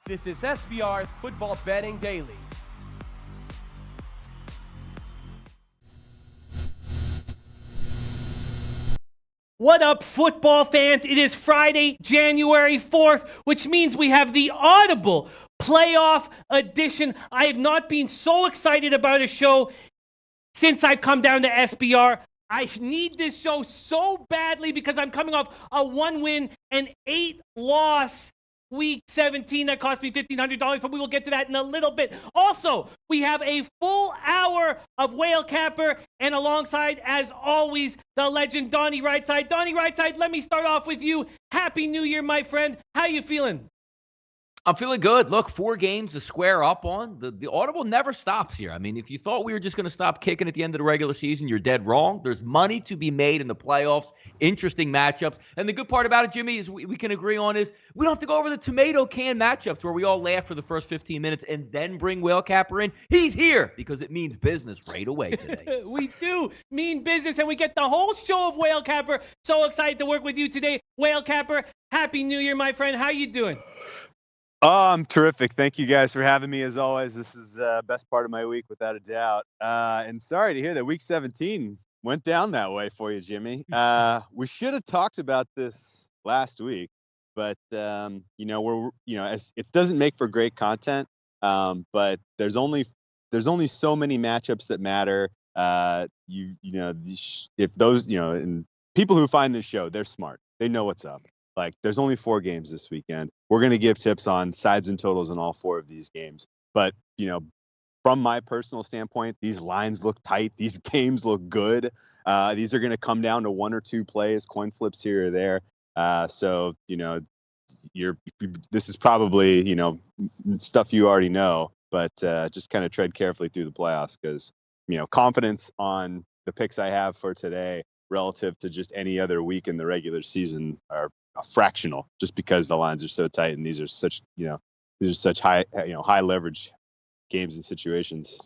This is SBR's Football Betting Daily. What up, football fans? It is Friday, January 4th, which means we have the Audible Playoff Edition. I have not been so excited about a show since I've come down to SBR. I need this show so badly because I'm coming off a 1-win and 8-loss Week 17 that cost me $1,500, but we will get to that in a little bit. Also, we have a full hour of Whale Capper, and alongside, as always, the legend Donnie Rightside. Donnie Rightside, let me start off with you. Happy New Year, my friend. How you feeling? I'm feeling good. Look, 4 games to square up on. The Audible never stops here. I mean, if you thought we were just going to stop kicking at the end of the regular season, you're dead wrong. There's money to be made in the playoffs, interesting matchups. And the good part about it, Jimmy, is we can agree on is we don't have to go over the tomato can matchups where we all laugh for the first 15 minutes and then bring Whale Capper in. He's here because it means business right away today. We do mean business, and we get the whole show of Whale Capper. So excited to work with you today. Whale Capper, Happy New Year, my friend. How you doing? Oh, I'm terrific. Thank you guys for having me. As always, this is best part of my week, without a doubt. And sorry to hear that Week 17 went down that way for you, Jimmy. We should have talked about this last week, but it doesn't make for great content. But there's only so many matchups that matter. And people who find this show, they're smart. They know what's up. Like, there's only 4 games this weekend. We're going to give tips on sides and totals in all 4 of these games. But, from my personal standpoint, these lines look tight. These games look good. These are going to come down to 1 or 2 plays, coin flips here or there. So, this is probably, stuff you already know. But just kind of tread carefully through the playoffs because, confidence on the picks I have for today relative to just any other week in the regular season are fractional, just because the lines are so tight and these are such high leverage games and situations.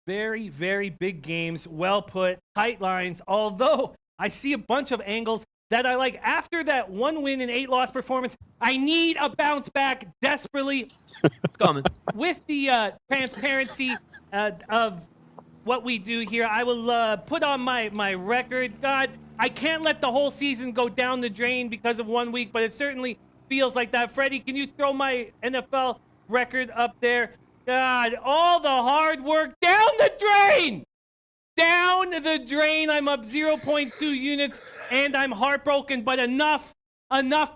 Very, very big games. Well put. Tight lines. Although I see a bunch of angles that I like. After that 1-win and 8-loss performance, I need a bounce back desperately. It's coming. With the transparency of what we do here, I will put on my record. God, I can't let the whole season go down the drain because of 1 week, but it certainly feels like that. Freddie, can you throw my NFL record up there? God, all the hard work down the drain! Down the drain. I'm up 0.2 units, and I'm heartbroken, but enough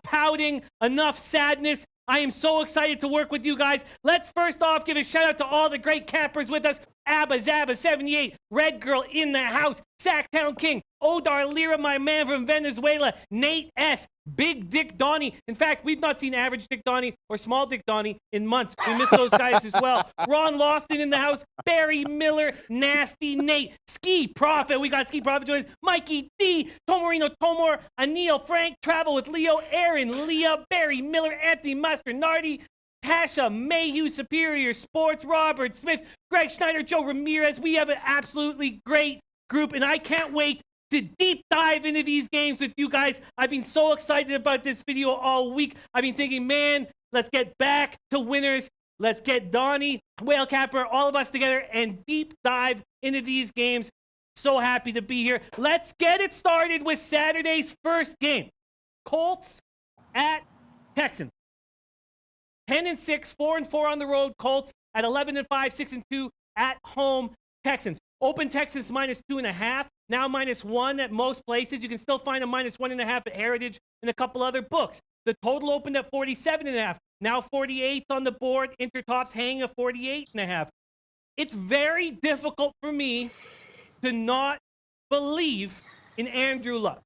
pouting, enough sadness. I am so excited to work with you guys. Let's first off give a shout out to all the great cappers with us. Abba Zabba 78, Red Girl in the house, Sacktown King, Odar Lira, my man from Venezuela, Nate S, Big Dick Donnie. In fact, we've not seen Average Dick Donnie or Small Dick Donnie in months. We miss those guys as well. Ron Lofton in the house, Barry Miller, Nasty Nate, Ski Prophet. We got Ski Prophet joining us. Mikey D, Tomarino Tomor, Anil Frank, Travel with Leo, Aaron, Leah, Barry Miller, Anthony Masternardi, Tasha Mayhew, Superior Sports, Robert Smith, Greg Schneider, Joe Ramirez. We have an absolutely great group, and I can't wait to deep dive into these games with you guys. I've been so excited about this video all week. I've been thinking, man, let's get back to winners. Let's get Donnie, Whale Capper, all of us together and deep dive into these games. So happy to be here. Let's get it started with Saturday's first game. Colts at Texans. 10-6, 4-4 on the road. Colts at 11-5, 6-2 at home. Texans. Open Texans -2.5. Now -1 at most places. You can still find a -1.5 at Heritage and a couple other books. The total opened at 47.5. Now 48 on the board. Intertop's hanging at 48.5. It's very difficult for me to not believe in Andrew Luck.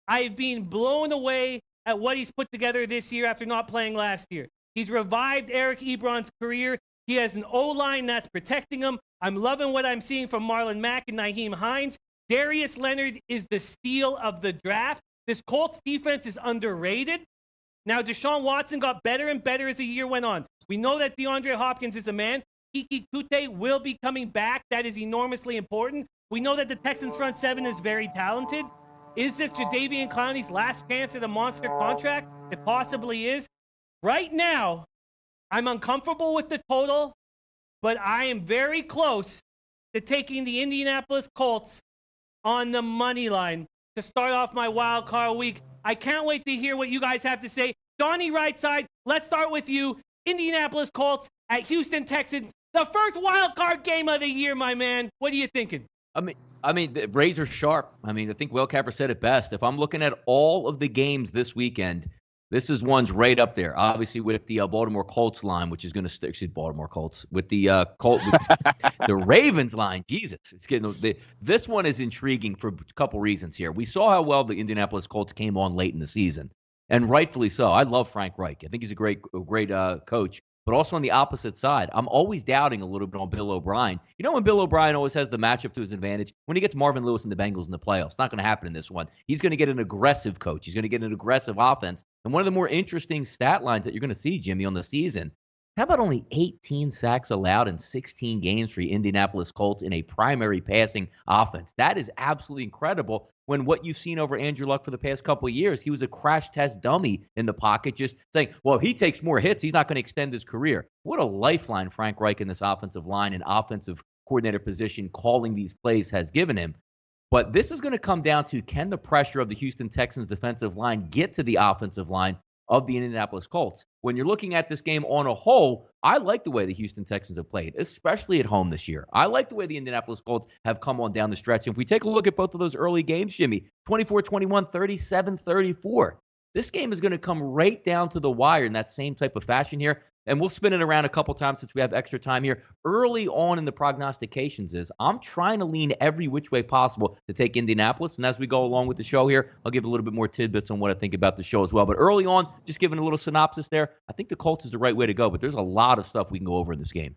I've been blown away at what he's put together this year after not playing last year. He's revived Eric Ebron's career. He has an O-line that's protecting him. I'm loving what I'm seeing from Marlon Mack and Nyheim Hines. Darius Leonard is the steal of the draft. This Colts defense is underrated. Now, Deshaun Watson got better and better as the year went on. We know that DeAndre Hopkins is a man. Kiki Kute will be coming back. That is enormously important. We know that the Texans front seven is very talented. Is this Jadeveon Clowney's last chance at a monster contract? It possibly is. Right now, I'm uncomfortable with the total, but I am very close to taking the Indianapolis Colts on the money line to start off my wild card week. I can't wait to hear what you guys have to say. Donnie Rightside, let's start with you. Indianapolis Colts at Houston Texans, the first wild card game of the year, my man. What are you thinking? I mean, the razor sharp. I mean, I think Whale Capper said it best. If I'm looking at all of the games this weekend, this is one's right up there. Obviously, with the Baltimore Colts line, which is going to stick. Baltimore Colts with the the Ravens line. Jesus, it's getting this one is intriguing for a couple reasons here. We saw how well the Indianapolis Colts came on late in the season, and rightfully so. I love Frank Reich. I think he's a great coach. But also on the opposite side, I'm always doubting a little bit on Bill O'Brien. You know when Bill O'Brien always has the matchup to his advantage? When he gets Marvin Lewis and the Bengals in the playoffs. It's not going to happen in this one. He's going to get an aggressive coach. He's going to get an aggressive offense. And one of the more interesting stat lines that you're going to see, Jimmy, on the season, how about only 18 sacks allowed in 16 games for the Indianapolis Colts in a primary passing offense? That is absolutely incredible when what you've seen over Andrew Luck for the past couple of years, he was a crash test dummy in the pocket, just saying, well, if he takes more hits, he's not going to extend his career. What a lifeline Frank Reich in this offensive line and offensive coordinator position calling these plays has given him. But this is going to come down to, can the pressure of the Houston Texans defensive line get to the offensive line of the Indianapolis Colts? When you're looking at this game on a whole, I like the way the Houston Texans have played, especially at home this year. I like the way the Indianapolis Colts have come on down the stretch. And if we take a look at both of those early games, Jimmy, 24-21, 37-34. This game is going to come right down to the wire in that same type of fashion here. And we'll spin it around a couple times since we have extra time here. Early on in the prognostications I'm trying to lean every which way possible to take Indianapolis. And as we go along with the show here, I'll give a little bit more tidbits on what I think about the show as well. But early on, just giving a little synopsis there, I think the Colts is the right way to go. But there's a lot of stuff we can go over in this game.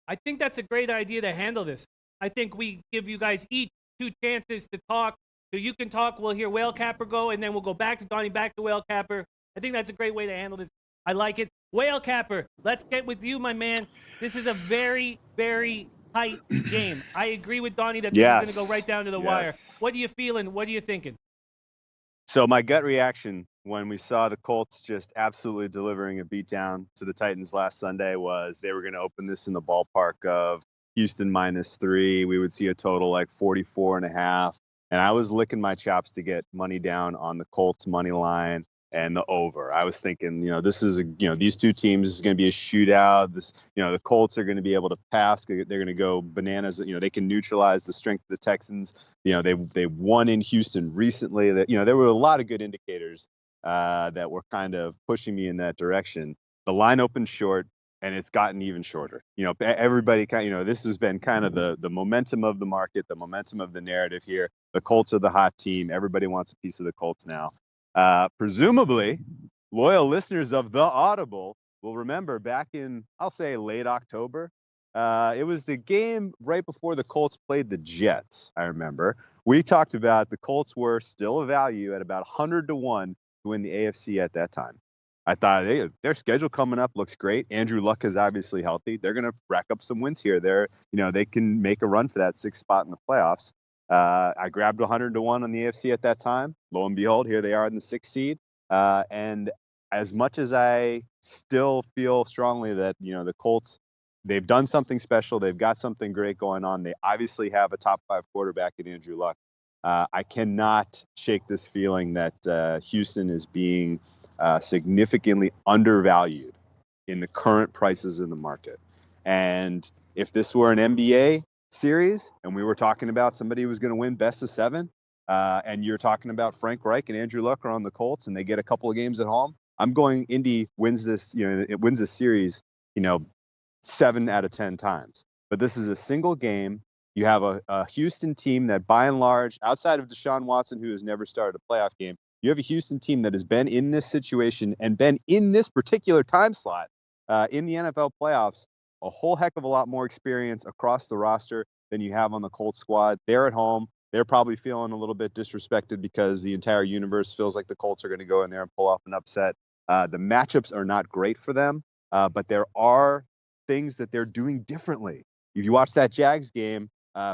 I think that's a great idea to handle this. I think we give you guys each 2 chances to talk. So you can talk, we'll hear Whale Capper go, and then we'll go back to Donnie, back to Whale Capper. I think that's a great way to handle this. I like it. Whale Capper, let's get with you, my man. This is a very, very tight game. I agree with Donnie that this is going to go right down to the wire. What are you feeling? What are you thinking? So my gut reaction when we saw the Colts just absolutely delivering a beatdown to the Titans last Sunday was they were going to open this in the ballpark of Houston -3. We would see a total like 44.5. And I was licking my chops to get money down on the Colts money line and the over. I was thinking, this is these two teams, this is going to be a shootout. The Colts are going to be able to pass. They're going to go bananas. They can neutralize the strength of the Texans. They won in Houston recently. That there were a lot of good indicators that were kind of pushing me in that direction. The line opened short, and it's gotten even shorter. Everybody this has been kind of the momentum of the market, the momentum of the narrative here. The Colts are the hot team. Everybody wants a piece of the Colts now. Presumably, loyal listeners of the Audible will remember back in, I'll say, late October. It was the game right before the Colts played the Jets, I remember. We talked about the Colts were still a value at about 100-1 to win the AFC at that time. I thought their schedule coming up looks great. Andrew Luck is obviously healthy. They're going to rack up some wins here. They can make a run for that 6th spot in the playoffs. I grabbed 100-1 on the AFC at that time. Lo and behold, here they are in the 6th seed. And as much as I still feel strongly that, the Colts, they've done something special. They've got something great going on. They obviously have a top 5 quarterback in Andrew Luck. I cannot shake this feeling that Houston is being significantly undervalued in the current prices in the market. And if this were an NBA series and we were talking about somebody who was going to win best of 7, and you're talking about Frank Reich and Andrew Luck are on the Colts and they get a couple of games at home, I'm going Indy wins this, it wins this series, 7 out of 10 times. But this is a single game. You have a Houston team that by and large, outside of Deshaun Watson, who has never started a playoff game, you have a Houston team that has been in this situation and been in this particular time slot in the NFL playoffs a whole heck of a lot more experience across the roster than you have on the Colts squad. They're at home. They're probably feeling a little bit disrespected because the entire universe feels like the Colts are going to go in there and pull off an upset. The matchups are not great for them, but there are things that they're doing differently. If you watch that Jags game,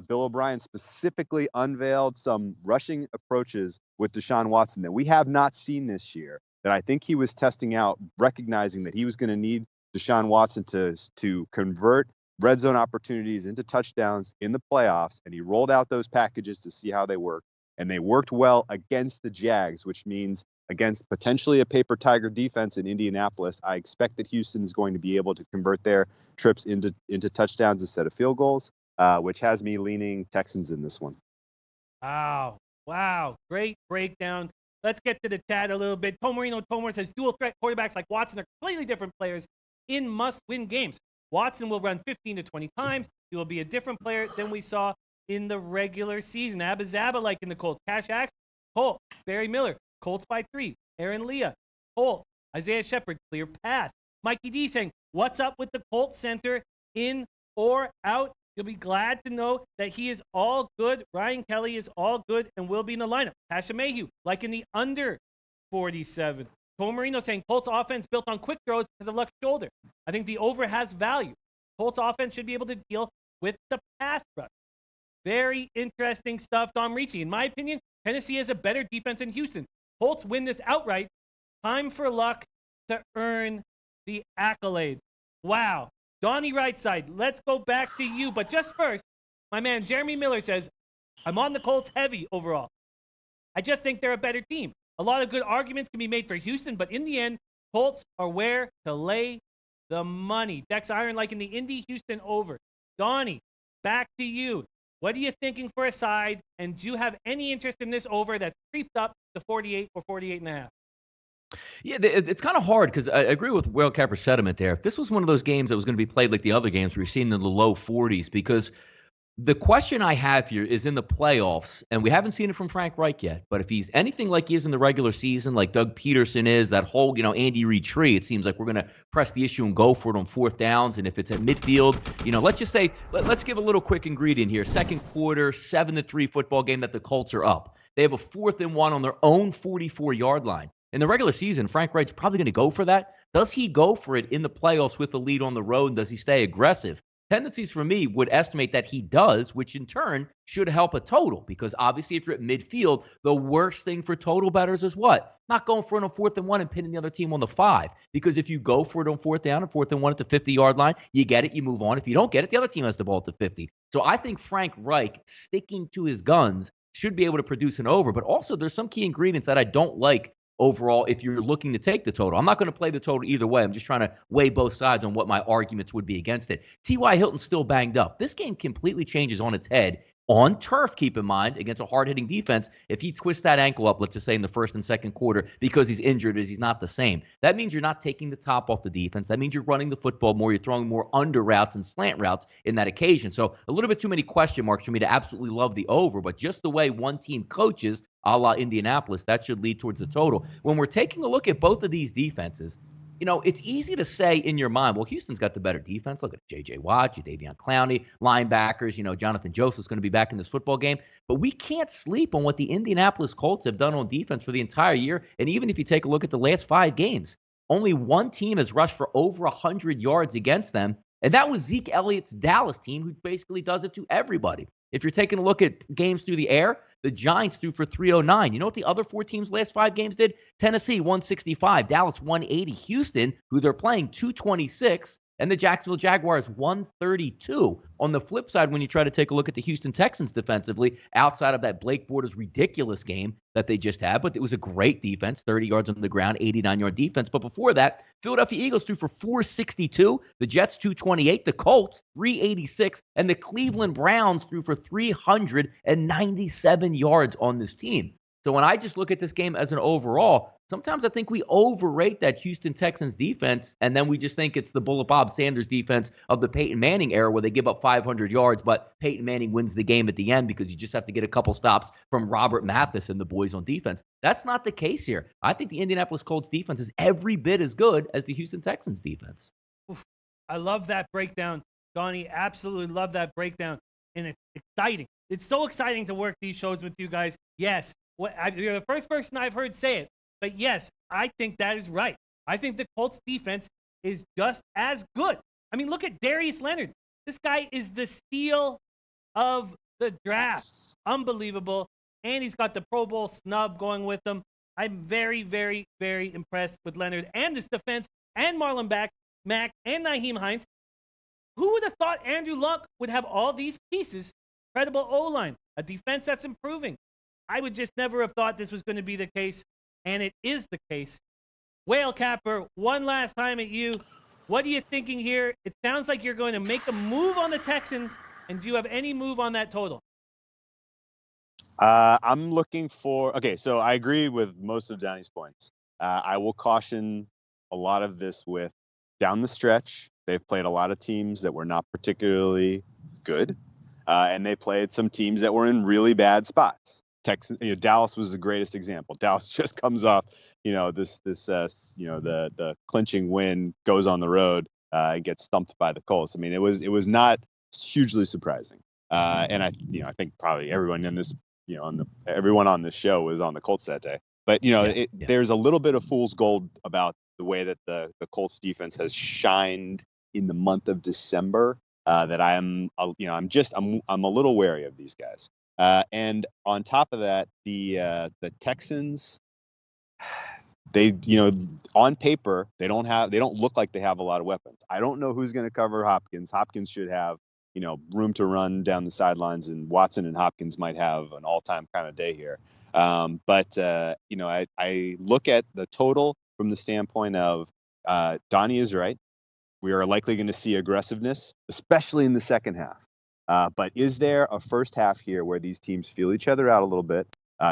Bill O'Brien specifically unveiled some rushing approaches with Deshaun Watson that we have not seen this year, that I think he was testing out, recognizing that he was going to need Deshaun Watson to convert red zone opportunities into touchdowns in the playoffs, and he rolled out those packages to see how they work. And they worked well against the Jags, which means against potentially a paper tiger defense in Indianapolis. I expect that Houston is going to be able to convert their trips into touchdowns instead of field goals, which has me leaning Texans in this one. Wow. Great breakdown. Let's get to the chat a little bit. Tomarino says dual threat quarterbacks like Watson are completely different players in must-win games. Watson will run 15 to 20 times. He will be a different player than we saw in the regular season. Abba Zaba like in the Colts. Cash action. Colts. Barry Miller. Colts by 3. Aaron Leah. Colts. Isaiah Shepard. Clear pass. Mikey D saying, what's up with the Colts center? In or out? You'll be glad to know that he is all good. Ryan Kelly is all good and will be in the lineup. Tasha Mayhew, like in the under 47. Tomarino saying Colts offense built on quick throws because of Luck's shoulder. I think the over has value. Colts offense should be able to deal with the pass rush. Very interesting stuff, Dom Ricci. In my opinion, Tennessee has a better defense than Houston. Colts win this outright. Time for Luck to earn the accolades. Wow. Donnie Rightside, let's go back to you. But just first, my man Jeremy Miller says, I'm on the Colts heavy overall. I just think they're a better team. A lot of good arguments can be made for Houston, but in the end, Colts are where to lay the money. Dex Iron like in the Indy-Houston over. Donnie, back to you. What are you thinking for a side? And do you have any interest in this over that's creeped up to 48 or 48.5? Yeah, it's kind of hard because I agree with Whale Capper's sentiment there. If this was one of those games that was going to be played like the other games, we're seeing in the low 40s, because the question I have here is in the playoffs, and we haven't seen it from Frank Reich yet, but if he's anything like he is in the regular season, like Doug Peterson is, that whole, Andy Reid tree, it seems like we're going to press the issue and go for it on fourth downs. And if it's at midfield, let's just say, let's give a little quick ingredient here. Second quarter, 7-3 football game that the Colts are up. They have a 4th and 1 on their own 44-yard line. In the regular season, Frank Reich's probably going to go for that. Does he go for it in the playoffs with the lead on the road? And does he stay aggressive? Tendencies for me would estimate that he does, which in turn should help a total, because obviously if you're at midfield, the worst thing for total bettors is what? Not going for it on 4th and 1 and pinning the other team on the 5. Because if you go for it on 4th down and 4th and 1 at the 50-yard line, you get it, you move on. If you don't get it, the other team has the ball at the 50. So I think Frank Reich, sticking to his guns, should be able to produce an over. But also there's some key ingredients that I don't like overall if you're looking to take the total. I'm not going to play the total either way. I'm just trying to weigh both sides on what my arguments would be against it. T.Y. Hilton's still banged up. This game completely changes on its head on turf, keep in mind, against a hard-hitting defense. If he twists that ankle up, let's just say in the first and second quarter, because he's injured, he's not the same. That means you're not taking the top off the defense. That means you're running the football more. You're throwing more under routes and slant routes in that occasion. So a little bit too many question marks for me to absolutely love the over, but just the way one team coaches, a la Indianapolis, that should lead towards the total. When we're taking a look at both of these defenses, it's easy to say in your mind, well, Houston's got the better defense. Look at J.J. Watt, Jadeveon Clowney, linebackers. Jonathan Joseph's going to be back in this football game. But we can't sleep on what the Indianapolis Colts have done on defense for the entire year. And even if you take a look at the last 5 games, only one team has rushed for over 100 yards against them. And that was Zeke Elliott's Dallas team, who basically does it to everybody. If you're taking a look at games through the air, the Giants threw for 309. You know what the other 4 teams' last 5 games did? Tennessee, 165. Dallas, 180. Houston, who they're playing, 226. And the Jacksonville Jaguars, 132. On the flip side, when you try to take a look at the Houston Texans defensively, outside of that Blake Bortles ridiculous game that they just had, but it was a great defense, 30 yards on the ground, 89-yard defense. But before that, Philadelphia Eagles threw for 462, the Jets 228, the Colts 386, and the Cleveland Browns threw for 397 yards on this team. So when I just look at this game as an overall, sometimes I think we overrate that Houston Texans defense, and then we just think it's the Bullet Bob Sanders defense of the Peyton Manning era where they give up 500 yards, but Peyton Manning wins the game at the end because you just have to get a couple stops from Robert Mathis and the boys on defense. That's not the case here. I think the Indianapolis Colts defense is every bit as good as the Houston Texans defense. Oof, I love that breakdown, Donnie. Absolutely love that breakdown, and it's exciting. It's so exciting to work these shows with you guys. Yes. You're the first person I've heard say it, but yes, I think that is right. I think the Colts defense is just as good. I mean, look at Darius Leonard. This guy is the steal of the draft. Unbelievable. And he's got the Pro Bowl snub going with him. I'm very, very, very impressed with Leonard and this defense and Marlon Mack, and Nyheim Hines. Who would have thought Andrew Luck would have all these pieces? Credible O-line, a defense that's improving. I would just never have thought this was going to be the case, and it is the case. Whale Capper, one last time at you. What are you thinking here? It sounds like you're going to make a move on the Texans, and do you have any move on that total? I'm looking for. Okay, so I agree with most of Danny's points. I will caution a lot of this with down the stretch. They've played a lot of teams that were not particularly good, and they played some teams that were in really bad spots. Texas, Dallas was the greatest example. Dallas just comes off, the clinching win, goes on the road, and gets stumped by the Colts. I mean, it was not hugely surprising, and I think probably everyone in this, everyone on this show was on the Colts that day. But there's a little bit of fool's gold about the way that the Colts defense has shined in the month of December. That I'm a little wary of these guys. And on top of that, the Texans, they, on paper, they don't look like they have a lot of weapons. I don't know who's going to cover Hopkins. Hopkins should have, room to run down the sidelines, and Watson and Hopkins might have an all-time kind of day here. But I look at the total from the standpoint of Donnie is right. We are likely going to see aggressiveness, especially in the second half. But is there a first half here where these teams feel each other out a little bit,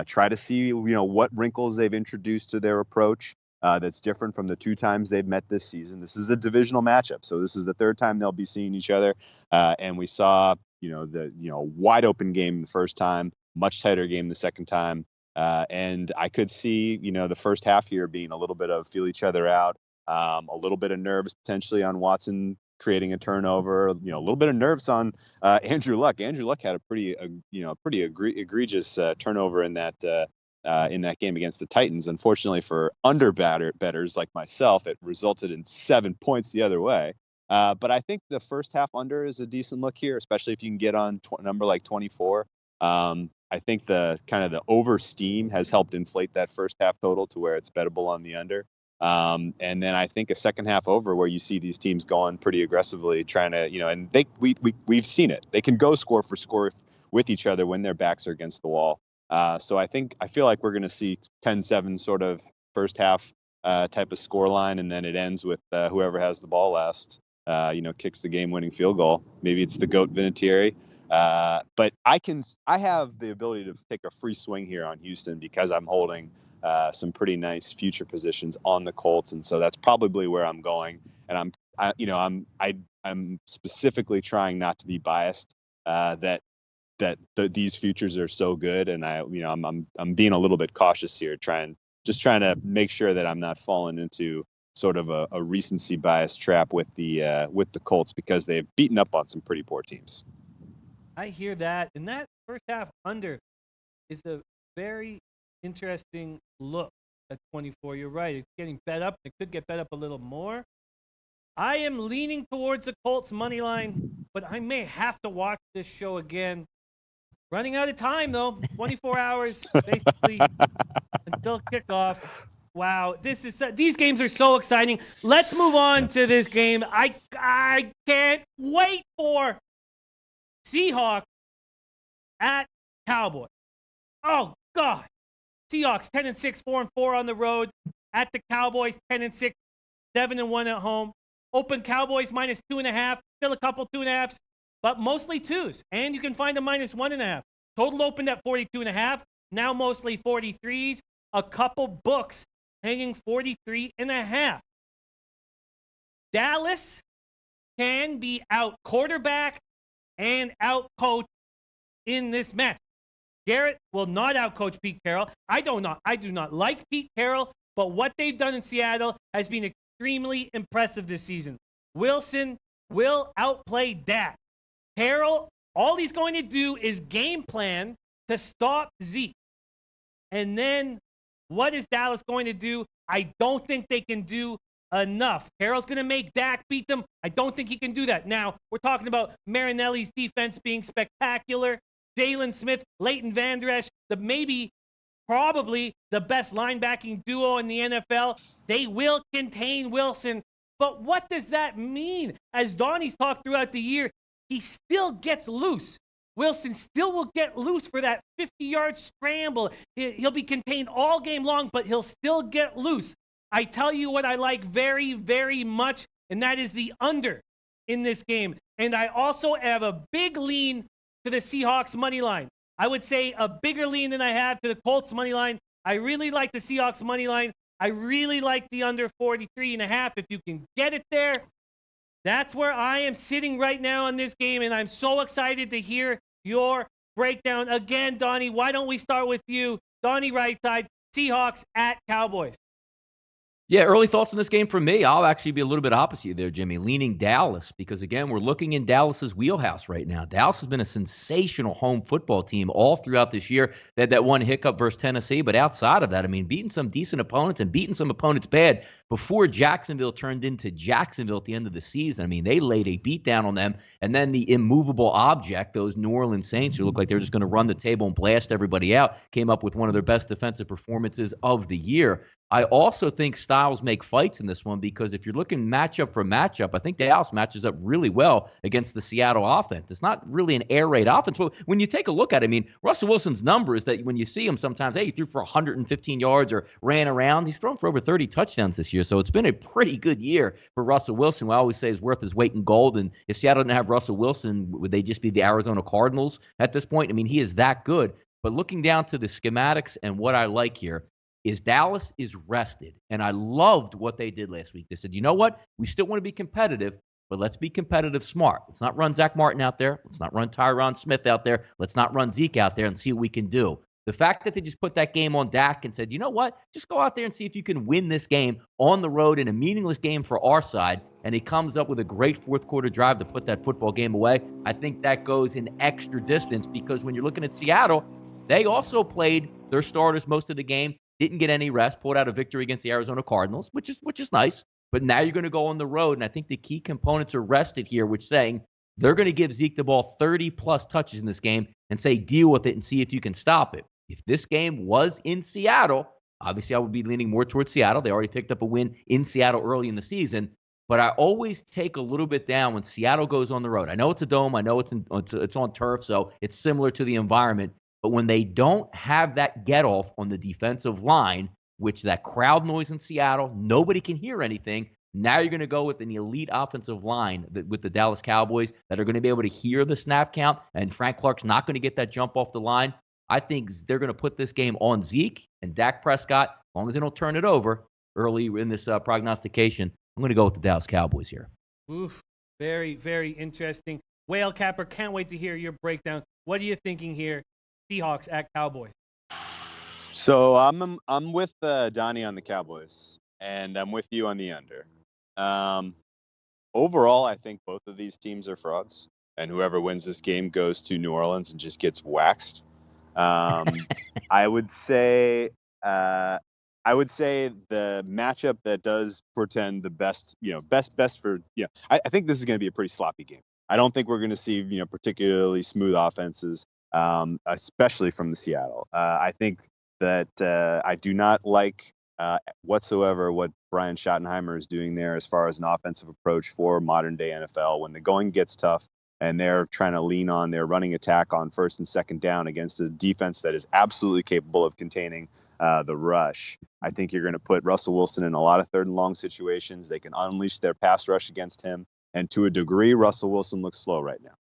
try to see, what wrinkles they've introduced to their approach that's different from the two times they've met this season? This is a divisional matchup, so this is the third time they'll be seeing each other. And we saw, the wide open game the first time, much tighter game the second time. And I could see, the first half here being a little bit of feel each other out, a little bit of nerves potentially on Watson creating a turnover, a little bit of nerves on Andrew Luck. Andrew Luck had a pretty egregious turnover in that game against the Titans. Unfortunately for bettors like myself, it resulted in 7 points the other way. But I think the first half under is a decent look here, especially if you can get on a number like 24. I think the kind of the over steam has helped inflate that first half total to where it's bettable on the under. And then I think a second half over where you see these teams going pretty aggressively, trying to, and we've seen it. They can go score for score with each other when their backs are against the wall. So I feel like we're going to see 10-7 sort of first half type of score line, and then it ends with whoever has the ball last, kicks the game-winning field goal. Maybe it's the GOAT Vinatieri. But I have the ability to take a free swing here on Houston because I'm holding some pretty nice future positions on the Colts, and so that's probably where I'm going. And I'm specifically trying not to be biased that these futures are so good, and I'm being a little bit cautious here, trying to make sure that I'm not falling into sort of a recency bias trap with the Colts, because they've beaten up on some pretty poor teams. I hear that, and that first half under is a very interesting look at 24. You're right. It's getting bet up. It could get bet up a little more. I am leaning towards the Colts money line, but I may have to watch this show again. Running out of time, though. 24 hours, basically, until kickoff. Wow, these games are so exciting. Let's move on to this game. I can't wait for Seahawks at Cowboys. Oh, God. Seahawks 10-6, 4-4 on the road. At the Cowboys 10-6, 7-1 at home. Open Cowboys -2.5. Still a couple 2.5s, but mostly 2s. And you can find a -1.5. Total opened at 42.5. Now mostly 43s. A couple books hanging 43.5. Dallas can be out quarterback and out coach in this match. Garrett will not outcoach Pete Carroll. I do not like Pete Carroll, but what they've done in Seattle has been extremely impressive this season. Wilson will outplay Dak. Carroll, all he's going to do is game plan to stop Zeke. And then what is Dallas going to do? I don't think they can do enough. Carroll's going to make Dak beat them. I don't think he can do that. Now, we're talking about Marinelli's defense being spectacular. Jalen Smith, Leighton Vander Esch, probably the best linebacking duo in the NFL. They will contain Wilson But what does that mean? As Donnie's talked throughout the year, he still gets loose. Wilson still will get loose for that 50-yard scramble. He'll be contained all game long, but he'll still get loose. I tell you what I like very, very much, and that is the under in this game. And I also have a big lean to the Seahawks money line. I would say a bigger lean than I have to the Colts money line. I really like the Seahawks money line. I really like the under 43.5. If you can get it there, that's where I am sitting right now on this game, and I'm so excited to hear your breakdown. Again, Donnie, why don't we start with you? Donnie right side, Seahawks at Cowboys. Yeah, early thoughts on this game from me. I'll actually be a little bit opposite there, Jimmy, leaning Dallas because, again, we're looking in Dallas's wheelhouse right now. Dallas has been a sensational home football team all throughout this year. They had that one hiccup versus Tennessee, but outside of that, I mean, beating some decent opponents and beating some opponents bad before Jacksonville turned into Jacksonville at the end of the season. I mean, they laid a beat down on them, and then the immovable object, those New Orleans Saints, who looked like they were just going to run the table and blast everybody out, came up with one of their best defensive performances of the year. I also think styles make fights in this one because if you're looking matchup for matchup, I think Dallas matches up really well against the Seattle offense. It's not really an air raid offense, but when you take a look at it, I mean, Russell Wilson's numbers that when you see him sometimes, hey, he threw for 115 yards or ran around. He's thrown for over 30 touchdowns this year, so it's been a pretty good year for Russell Wilson, who I always say is worth his weight in gold. And if Seattle didn't have Russell Wilson, would they just be the Arizona Cardinals at this point? I mean, he is that good. But looking down to the schematics and what I like here, is Dallas is rested. And I loved what they did last week. They said, you know what? We still want to be competitive, but let's be competitive smart. Let's not run Zach Martin out there. Let's not run Tyron Smith out there. Let's not run Zeke out there and see what we can do. The fact that they just put that game on Dak and said, you know what? Just go out there and see if you can win this game on the road in a meaningless game for our side. And he comes up with a great fourth quarter drive to put that football game away. I think that goes an extra distance because when you're looking at Seattle, they also played their starters most of the game. Didn't get any rest, pulled out a victory against the Arizona Cardinals, which is nice. But now you're going to go on the road, and I think the key components are rested here, which saying they're going to give Zeke the ball 30-plus touches in this game and say deal with it and see if you can stop it. If this game was in Seattle, obviously I would be leaning more towards Seattle. They already picked up a win in Seattle early in the season. But I always take a little bit down when Seattle goes on the road. I know it's a dome. I know it's on turf, so it's similar to the environment. But when they don't have that get-off on the defensive line, which that crowd noise in Seattle, nobody can hear anything. Now you're going to go with an elite offensive line with the Dallas Cowboys that are going to be able to hear the snap count, and Frank Clark's not going to get that jump off the line. I think they're going to put this game on Zeke and Dak Prescott, as long as they don't turn it over early in this prognostication. I'm going to go with the Dallas Cowboys here. Oof, very, very interesting. Whale Capper, can't wait to hear your breakdown. What are you thinking here? Seahawks at Cowboys. So I'm with Donnie on the Cowboys, and I'm with you on the under. Overall, I think both of these teams are frauds, and whoever wins this game goes to New Orleans and just gets waxed. I would say the matchup that does portend the best for I think this is going to be a pretty sloppy game. I don't think we're going to see particularly smooth offenses. Especially from the Seattle. I think that I do not like whatsoever what Brian Schottenheimer is doing there as far as an offensive approach for modern day NFL. When the going gets tough and they're trying to lean on their running attack on first and second down against a defense that is absolutely capable of containing the rush, I think you're going to put Russell Wilson in a lot of third and long situations. They can unleash their pass rush against him. And to a degree, Russell Wilson looks slow right now.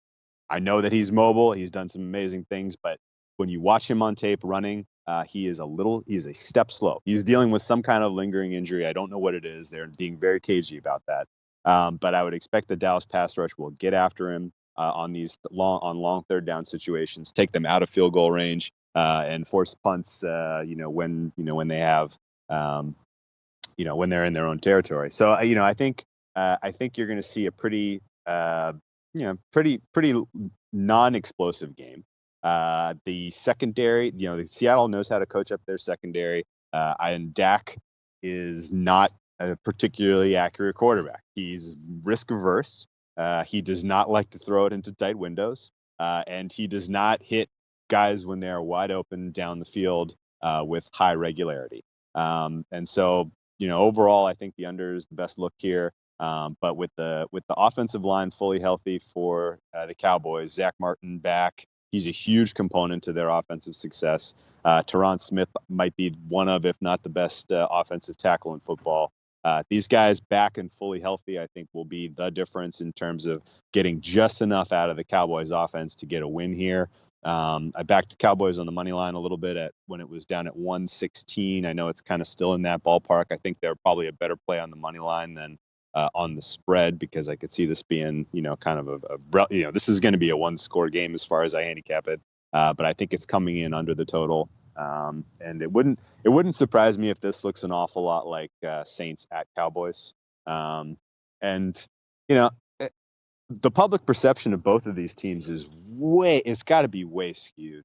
I know that he's mobile. He's done some amazing things, but when you watch him on tape running, he's a step slow. He's dealing with some kind of lingering injury. I don't know what it is. They're being very cagey about that. But I would expect the Dallas pass rush will get after him on these long third down situations, take them out of field goal range, and force punts. When they have, when they're in their own territory. So I think you're going to see a pretty non-explosive game. The secondary, the Seattle knows how to coach up their secondary. And Dak is not a particularly accurate quarterback. He's risk averse. He does not like to throw it into tight windows. And he does not hit guys when they're wide open down the field with high regularity. And so, overall, I think the under is the best look here. But with the offensive line fully healthy for the Cowboys, Zach Martin back, he's a huge component to their offensive success. Teron Smith might be one of, if not the best offensive tackle in football. These guys back and fully healthy, I think, will be the difference in terms of getting just enough out of the Cowboys offense to get a win here. I backed the Cowboys on the money line a little bit when it was down at 116. I know it's kind of still in that ballpark. I think they're probably a better play on the money line than on the spread, because I could see this being, kind of this is going to be a one-score game as far as I handicap it. But I think it's coming in under the total. And it wouldn't surprise me if this looks an awful lot like Saints at Cowboys. The public perception of both of these teams is it's got to be way skewed.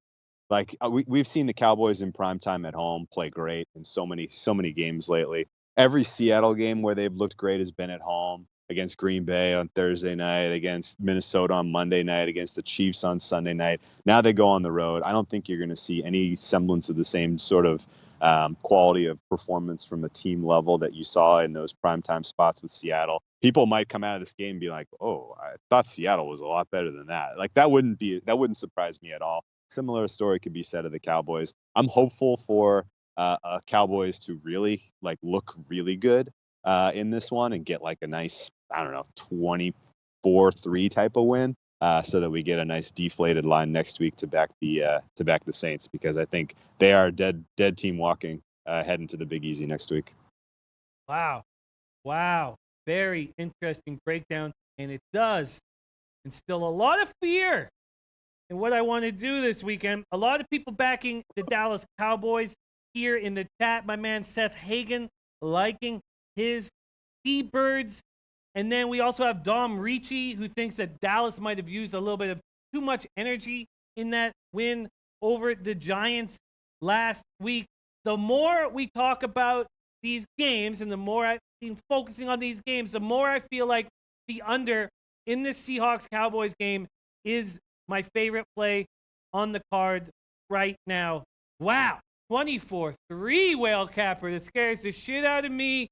Like we've seen the Cowboys in primetime at home play great in so many games lately. Every Seattle game where they've looked great has been at home, against Green Bay on Thursday night, against Minnesota on Monday night, against the Chiefs on Sunday night. Now they go on the road. I don't think you're going to see any semblance of the same sort of quality of performance from the team level that you saw in those primetime spots with Seattle. People might come out of this game and be like, "Oh, I thought Seattle was a lot better than that." Like that wouldn't surprise me at all. Similar story could be said of the Cowboys. I'm hopeful for Cowboys to really look really good in this one and get like a nice, 24-3 type of win, so that we get a nice deflated line next week to back the Saints, because I think they are dead team walking heading to the Big Easy next week. Wow. Very interesting breakdown, and it does instill a lot of fear in what I want to do this weekend. A lot of people backing the Dallas Cowboys here in the chat. My man Seth Hagen liking his Seabirds. And then we also have Dom Ricci, who thinks that Dallas might have used a little bit of too much energy in that win over the Giants last week. The more we talk about these games and the more I've been focusing on these games, the more I feel like the under in this Seahawks-Cowboys game is my favorite play on the card right now. Wow, 24-3 Whale Capper. That scares the shit out of me.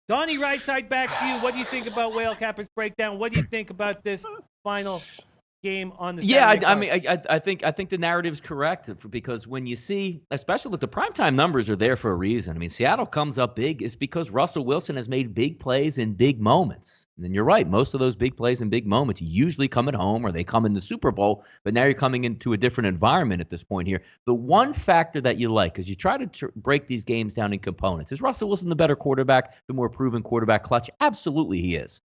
Donnie, right side back to you. What do you think about Whale Capper's breakdown? What do you think about this final game on the Saturday card? I think the narrative is correct, because when you see, especially look, the primetime numbers are there for a reason. I mean, Seattle comes up big is because Russell Wilson has made big plays in big moments. And you're right, most of those big plays in big moments usually come at home or they come in the Super Bowl, but now you're coming into a different environment at this point here. The one factor that you like, is you try to break these games down in components. Is Russell Wilson the better quarterback, the more proven quarterback clutch? Absolutely he is.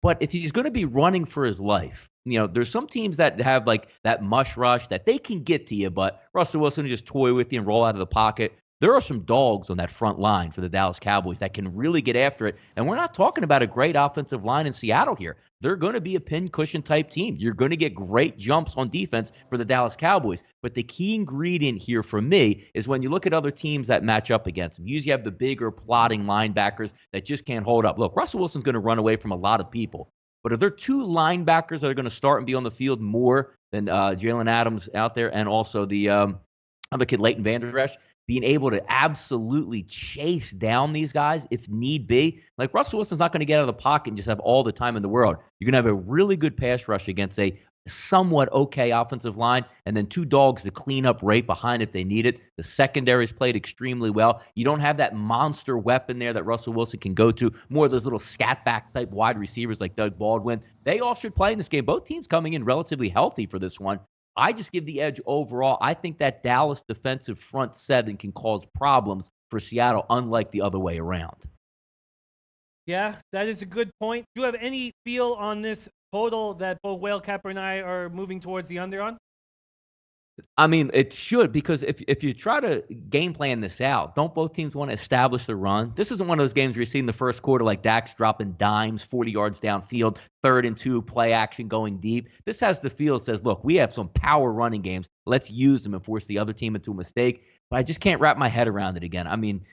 But if he's going to be running for his life, there's some teams that have like that mush rush that they can get to you, but Russell Wilson will just toy with you and roll out of the pocket. There are some dogs on that front line for the Dallas Cowboys that can really get after it. And we're not talking about a great offensive line in Seattle here. They're going to be a pin-cushion type team. You're going to get great jumps on defense for the Dallas Cowboys. But the key ingredient here for me is when you look at other teams that match up against them. Usually you have the bigger, plotting linebackers that just can't hold up. Look, Russell Wilson's going to run away from a lot of people. But if there are two linebackers that are going to start and be on the field more than Jalen Adams out there, and also the other kid, Leighton Vander Esch, being able to absolutely chase down these guys if need be. Like, Russell Wilson's not going to get out of the pocket and just have all the time in the world. You're going to have a really good pass rush against a somewhat okay offensive line, and then two dogs to clean up right behind if they need it. The secondary's played extremely well. You don't have that monster weapon there that Russell Wilson can go to. More of those little scat back type wide receivers like Doug Baldwin. They all should play in this game. Both teams coming in relatively healthy for this one. I just give the edge overall. I think that Dallas defensive front seven can cause problems for Seattle, unlike the other way around. Yeah, that is a good point. Do you have any feel on this total that both Whale Capper and I are moving towards the under on? I mean, it should, because if you try to game plan this out, don't both teams want to establish the run? This isn't one of those games where you see in the first quarter like Dak's dropping dimes 40 yards downfield, 3rd and 2, play action going deep. This has the feel, says, look, we have some power running games. Let's use them and force the other team into a mistake. But I just can't wrap my head around it again. I mean,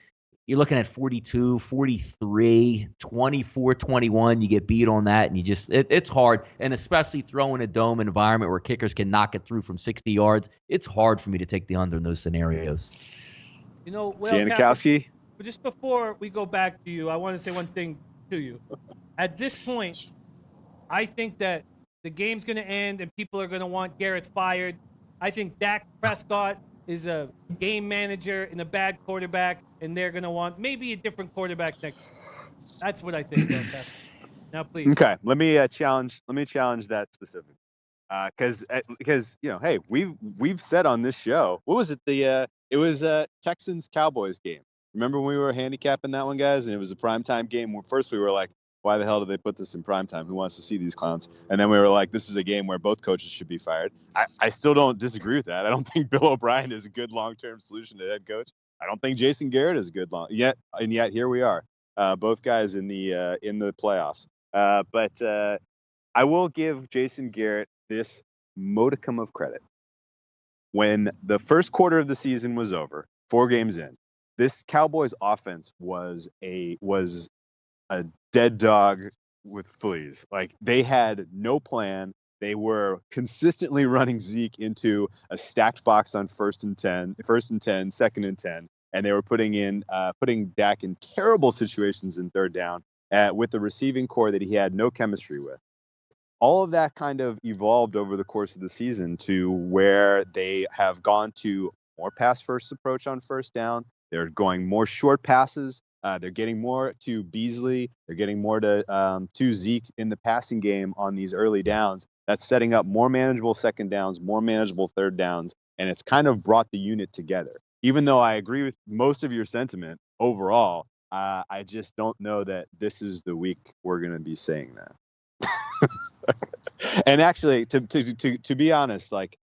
you're looking at 42, 43, 24, 21. You get beat on that, and it's hard. And especially throwing a dome environment where kickers can knock it through from 60 yards, it's hard for me to take the under in those scenarios. Janikowski? But just before we go back to you, I want to say one thing to you. at this point, I think that the game's going to end and people are going to want Garrett fired. I think Dak Prescott is a game manager and a bad quarterback, and they're going to want maybe a different quarterback next. That's what I think, Will Cap. Now, please. Okay, let me challenge that specific. Because hey, we've said on this show, what was it? It was Texans Cowboys game. Remember when we were handicapping that one, guys, and it was a primetime game. First we were like, why the hell did they put this in primetime? Who wants to see these clowns? And then we were like, this is a game where both coaches should be fired. I still don't disagree with that. I don't think Bill O'Brien is a good long-term solution to head coach. I don't think Jason Garrett is a good yet here we are, both guys in the playoffs. But I will give Jason Garrett this modicum of credit. When the first quarter of the season was over, 4 games in, this Cowboys offense was a dead dog with fleas. Like, they had no plan. They were consistently running Zeke into a stacked box on first and 10, second and 10, and they were putting Dak in terrible situations in third down with the receiving core that he had no chemistry with. All of that kind of evolved over the course of the season to where they have gone to more pass-first approach on first down. They're going more short passes. They're getting more to Beasley. They're getting more to Zeke in the passing game on these early downs. That's setting up more manageable second downs, more manageable third downs, and it's kind of brought the unit together. Even though I agree with most of your sentiment overall, I just don't know that this is the week we're going to be saying that. And actually, to be honest, like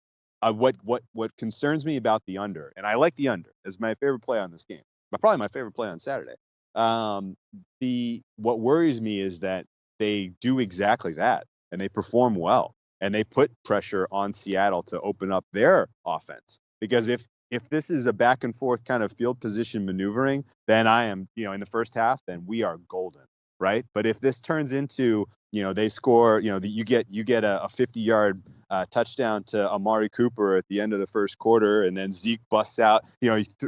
what concerns me about the under, and I like the under as my favorite play on this game, but probably my favorite play on Saturday. What worries me is that they do exactly that, and they perform well, and they put pressure on Seattle to open up their offense. Because if this is a back and forth kind of field position maneuvering, then I am, in the first half, then we are golden, right? But if this turns into, they score, you get a 50-yard touchdown to Amari Cooper at the end of the first quarter, and then Zeke busts out,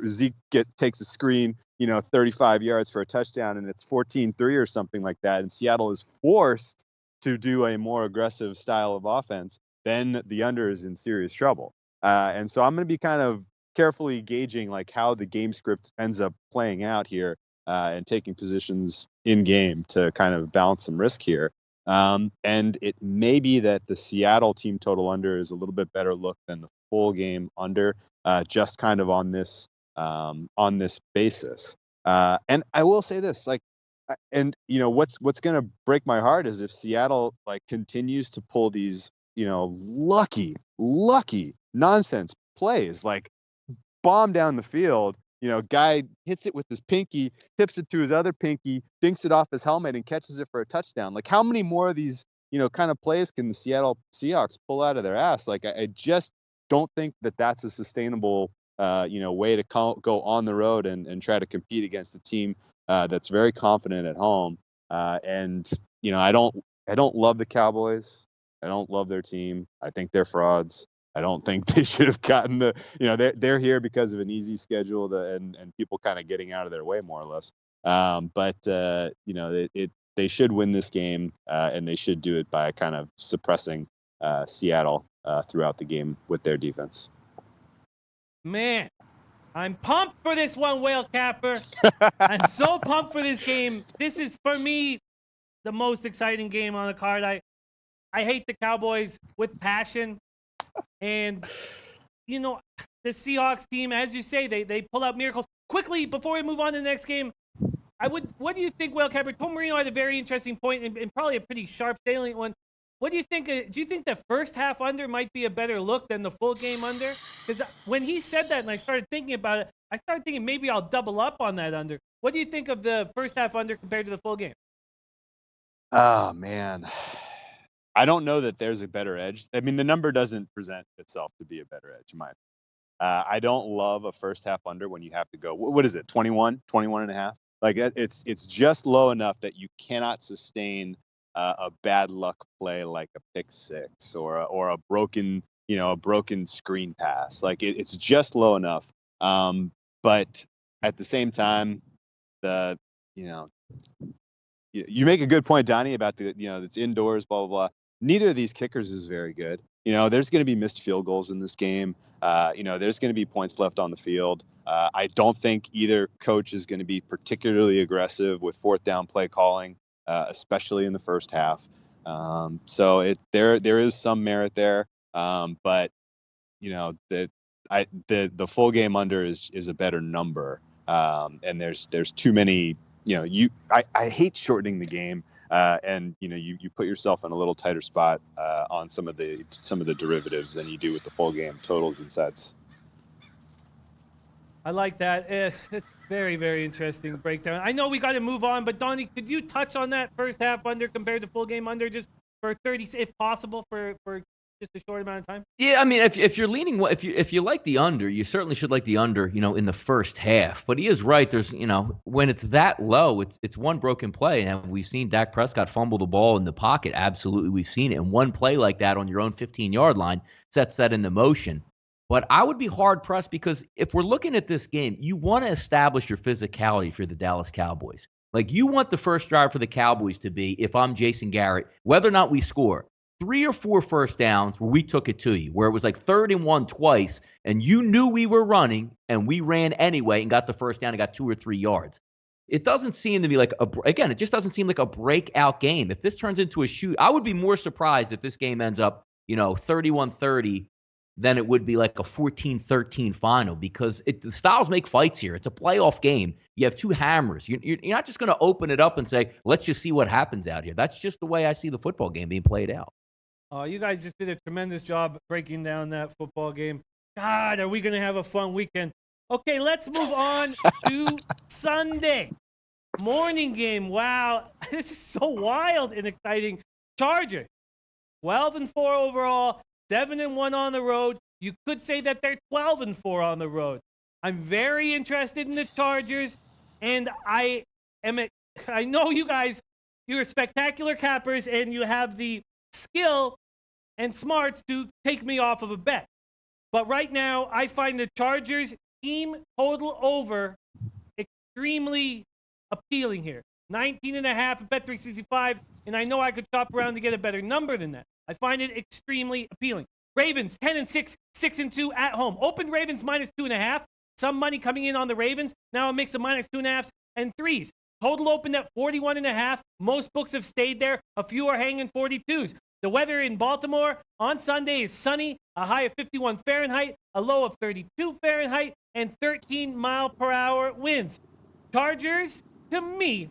Zeke takes a screen, 35 yards for a touchdown, and it's 14-3 or something like that, and Seattle is forced to do a more aggressive style of offense, then the under is in serious trouble. And so I'm going to be kind of carefully gauging like how the game script ends up playing out here, and taking positions in game to kind of balance some risk here. And it may be that the Seattle team total under is a little bit better look than the full game under, just kind of on this basis. And I will say this, like, and what's going to break my heart is if Seattle like continues to pull these, lucky nonsense plays, like bomb down the field. Guy hits it with his pinky, tips it to his other pinky, dinks it off his helmet, and catches it for a touchdown. Like, how many more of these, kind of plays can the Seattle Seahawks pull out of their ass? Like, I just don't think that that's a sustainable, way to go on the road and try to compete against a team that's very confident at home. And I don't love the Cowboys. I don't love their team. I think they're frauds. I don't think they should have gotten they're here because of an easy schedule and people kind of getting out of their way more or less. But they should win this game, and they should do it by kind of suppressing Seattle throughout the game with their defense. Man, I'm pumped for this one, Whale Capper. I'm so pumped for this game. This is, for me, the most exciting game on the card. I hate the Cowboys with passion. And, the Seahawks team, as you say, they pull out miracles. Quickly, before we move on to the next game, what do you think, Whale Capper? Tom Marino had a very interesting point and probably a pretty sharp, salient one. What do you think? Do you think the first half under might be a better look than the full game under? Because when he said that and I started thinking about it, I started thinking maybe I'll double up on that under. What do you think of the first half under compared to the full game? Oh, man. I don't know that there's a better edge. I mean, the number doesn't present itself to be a better edge, in my opinion. I don't love a first half under when you have to go, what is it, 21 and a half? Like, it's just low enough that you cannot sustain a bad luck play like a pick six or a broken screen pass. Like, it's just low enough. But at the same time, you make a good point, Donnie, about it's indoors, blah, blah, blah. Neither of these kickers is very good. There's going to be missed field goals in this game. There's going to be points left on the field. I don't think either coach is going to be particularly aggressive with fourth down play calling, especially in the first half. So there is some merit there. But the full game under is a better number. And there's too many, I hate shortening the game. And you put yourself in a little tighter spot on some of the derivatives than you do with the full game totals and sets. I like that. It's very, very interesting breakdown. I know we got to move on, but Donnie, could you touch on that first half under compared to full game under, just for 30, if possible, for just a short amount of time? Yeah, I mean, if you're leaning, if you like the under, you certainly should like the under, in the first half. But he is right. There's, when it's that low, it's one broken play, and we've seen Dak Prescott fumble the ball in the pocket. Absolutely, we've seen it. And one play like that on your own 15-yard line sets that into motion. But I would be hard pressed, because if we're looking at this game, you want to establish your physicality for the Dallas Cowboys. Like, you want the first drive for the Cowboys to be, if I'm Jason Garrett, whether or not we score, 3 or 4 first downs where we took it to you, where it was like 3rd and 1 twice, and you knew we were running, and we ran anyway and got the first down and got 2 or 3 yards. It doesn't seem to be like it just doesn't seem like a breakout game. If this turns into a shoot, I would be more surprised if this game ends up, 31-30 than it would be like a 14-13 final, because the styles make fights here. It's a playoff game. You have 2 hammers. You're not just going to open it up and say, let's just see what happens out here. That's just the way I see the football game being played out. You guys just did a tremendous job breaking down that football game. God, are we going to have a fun weekend? Okay, let's move on to Sunday. Morning game. Wow, this is so wild and exciting. Chargers, 12-4 overall, 7-1 on the road. You could say that they're 12-4 on the road. I'm very interested in the Chargers, and I know you guys, you're spectacular cappers, and you have the skill and smarts to take me off of a bet. But right now, I find the Chargers team total over extremely appealing here. 19.5 at Bet365, and I know I could shop around to get a better number than that. I find it extremely appealing. Ravens, 10-6, 6-2 at home. Open Ravens -2.5. Some money coming in on the Ravens. Now a mix of -2.5s and 3s. Total opened at 41.5. Most books have stayed there. A few are hanging 42s. The weather in Baltimore on Sunday is sunny, a high of 51 Fahrenheit, a low of 32 Fahrenheit, and 13-mile-per-hour winds. Chargers, to me,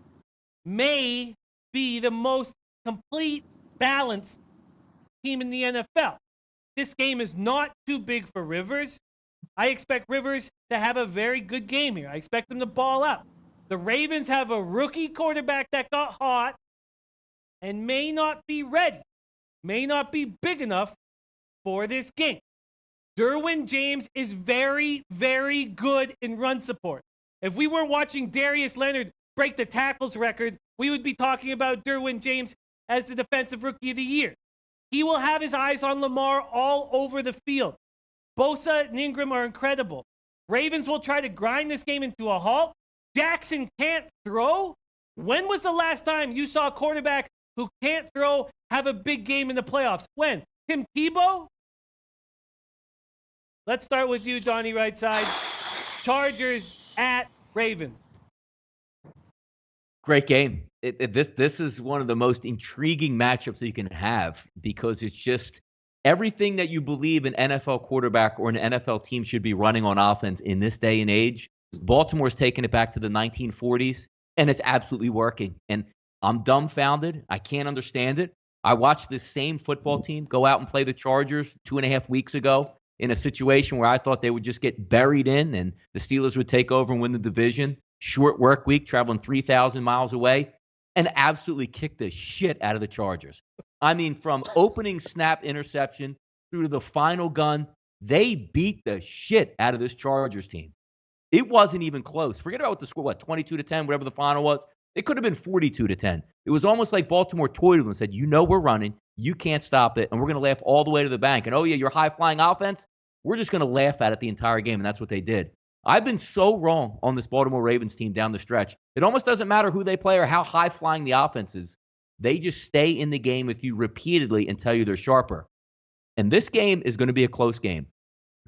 may be the most complete, balanced team in the NFL. This game is not too big for Rivers. I expect Rivers to have a very good game here. I expect him to ball up. The Ravens have a rookie quarterback that got hot and may not be ready, may not be big enough for this game. Derwin James is very, very good in run support. If we weren't watching Darius Leonard break the tackles record, we would be talking about Derwin James as the Defensive Rookie of the Year. He will have his eyes on Lamar all over the field. Bosa and Ingram are incredible. Ravens will try to grind this game into a halt. Jackson can't throw. When was the last time you saw a quarterback who can't throw have a big game in the playoffs? When? Tim Tebow? Let's start with you, Donnie, right side. Chargers at Ravens. Great game. This is one of the most intriguing matchups that you can have, because it's just everything that you believe an NFL quarterback or an NFL team should be running on offense in this day and age. Baltimore's taking it back to the 1940s, and it's absolutely working. And I'm dumbfounded. I can't understand it. I watched this same football team go out and play the Chargers 2.5 weeks ago in a situation where I thought they would just get buried in and the Steelers would take over and win the division. Short work week, traveling 3,000 miles away, and absolutely kick the shit out of the Chargers. I mean, from opening snap interception through to the final gun, they beat the shit out of this Chargers team. It wasn't even close. Forget about what the score, 22-10, whatever the final was. It could have been 42-10. It was almost like Baltimore toyed with them and said, we're running. You can't stop it, and we're going to laugh all the way to the bank. And, oh, yeah, your high-flying offense, we're just going to laugh at it the entire game, and that's what they did. I've been so wrong on this Baltimore Ravens team down the stretch. It almost doesn't matter who they play or how high-flying the offense is. They just stay in the game with you repeatedly and tell you they're sharper. And this game is going to be a close game.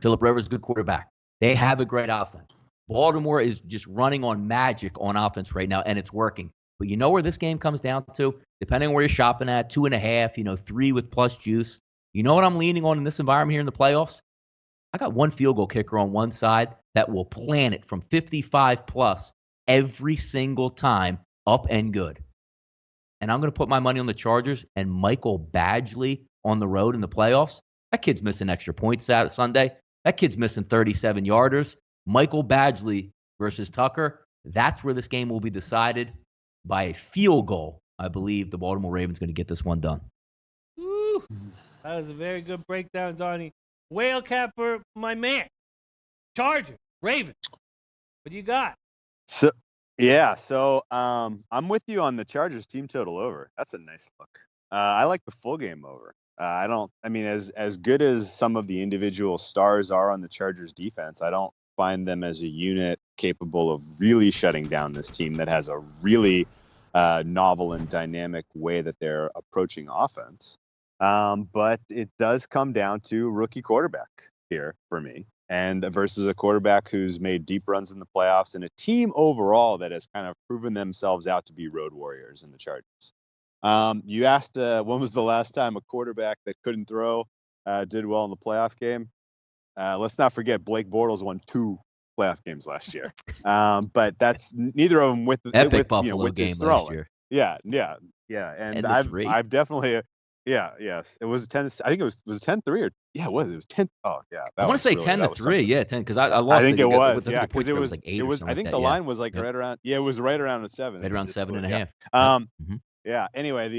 Phillip Rivers is a good quarterback. They have a great offense. Baltimore is just running on magic on offense right now, and it's working. But you know where this game comes down to? Depending on where you're shopping at, 2.5, 3 with plus juice. You know what I'm leaning on in this environment here in the playoffs? I got one field goal kicker on one side that will plan it from 55 plus every single time, up and good. And I'm going to put my money on the Chargers and Michael Badgley on the road in the playoffs. That kid's missing extra points Sunday. That kid's missing 37-yarders. Michael Badgley versus Tucker. That's where this game will be decided by a field goal. I believe the Baltimore Ravens going to get this one done. Woo. That was a very good breakdown, Donnie. Whale Capper, my man. Chargers, Ravens. What do you got? So I'm with you on the Chargers team total over. That's a nice look. I like the full game over. As good as some of the individual stars are on the Chargers defense, I don't find them as a unit capable of really shutting down this team that has a really novel and dynamic way that they're approaching offense. But it does come down to rookie quarterback here for me, and versus a quarterback who's made deep runs in the playoffs and a team overall that has kind of proven themselves out to be road warriors in the Chargers. You asked when was the last time a quarterback that couldn't throw did well in the playoff game? Let's not forget Blake Bortles won 2 playoff games last year. But that's neither of them with the Epic with, Buffalo with game throwing. last year. Yeah. And I've definitely yes. It was 10. I think it was 10-3 or it was 10. Oh yeah. I want to say 10-3. Yeah, 10 because I lost. I think it was. Yeah, because it was like 8 it was. I think the line was like right around. Yeah, it was right around at 7. Right around 7.5. Yeah. Anyway,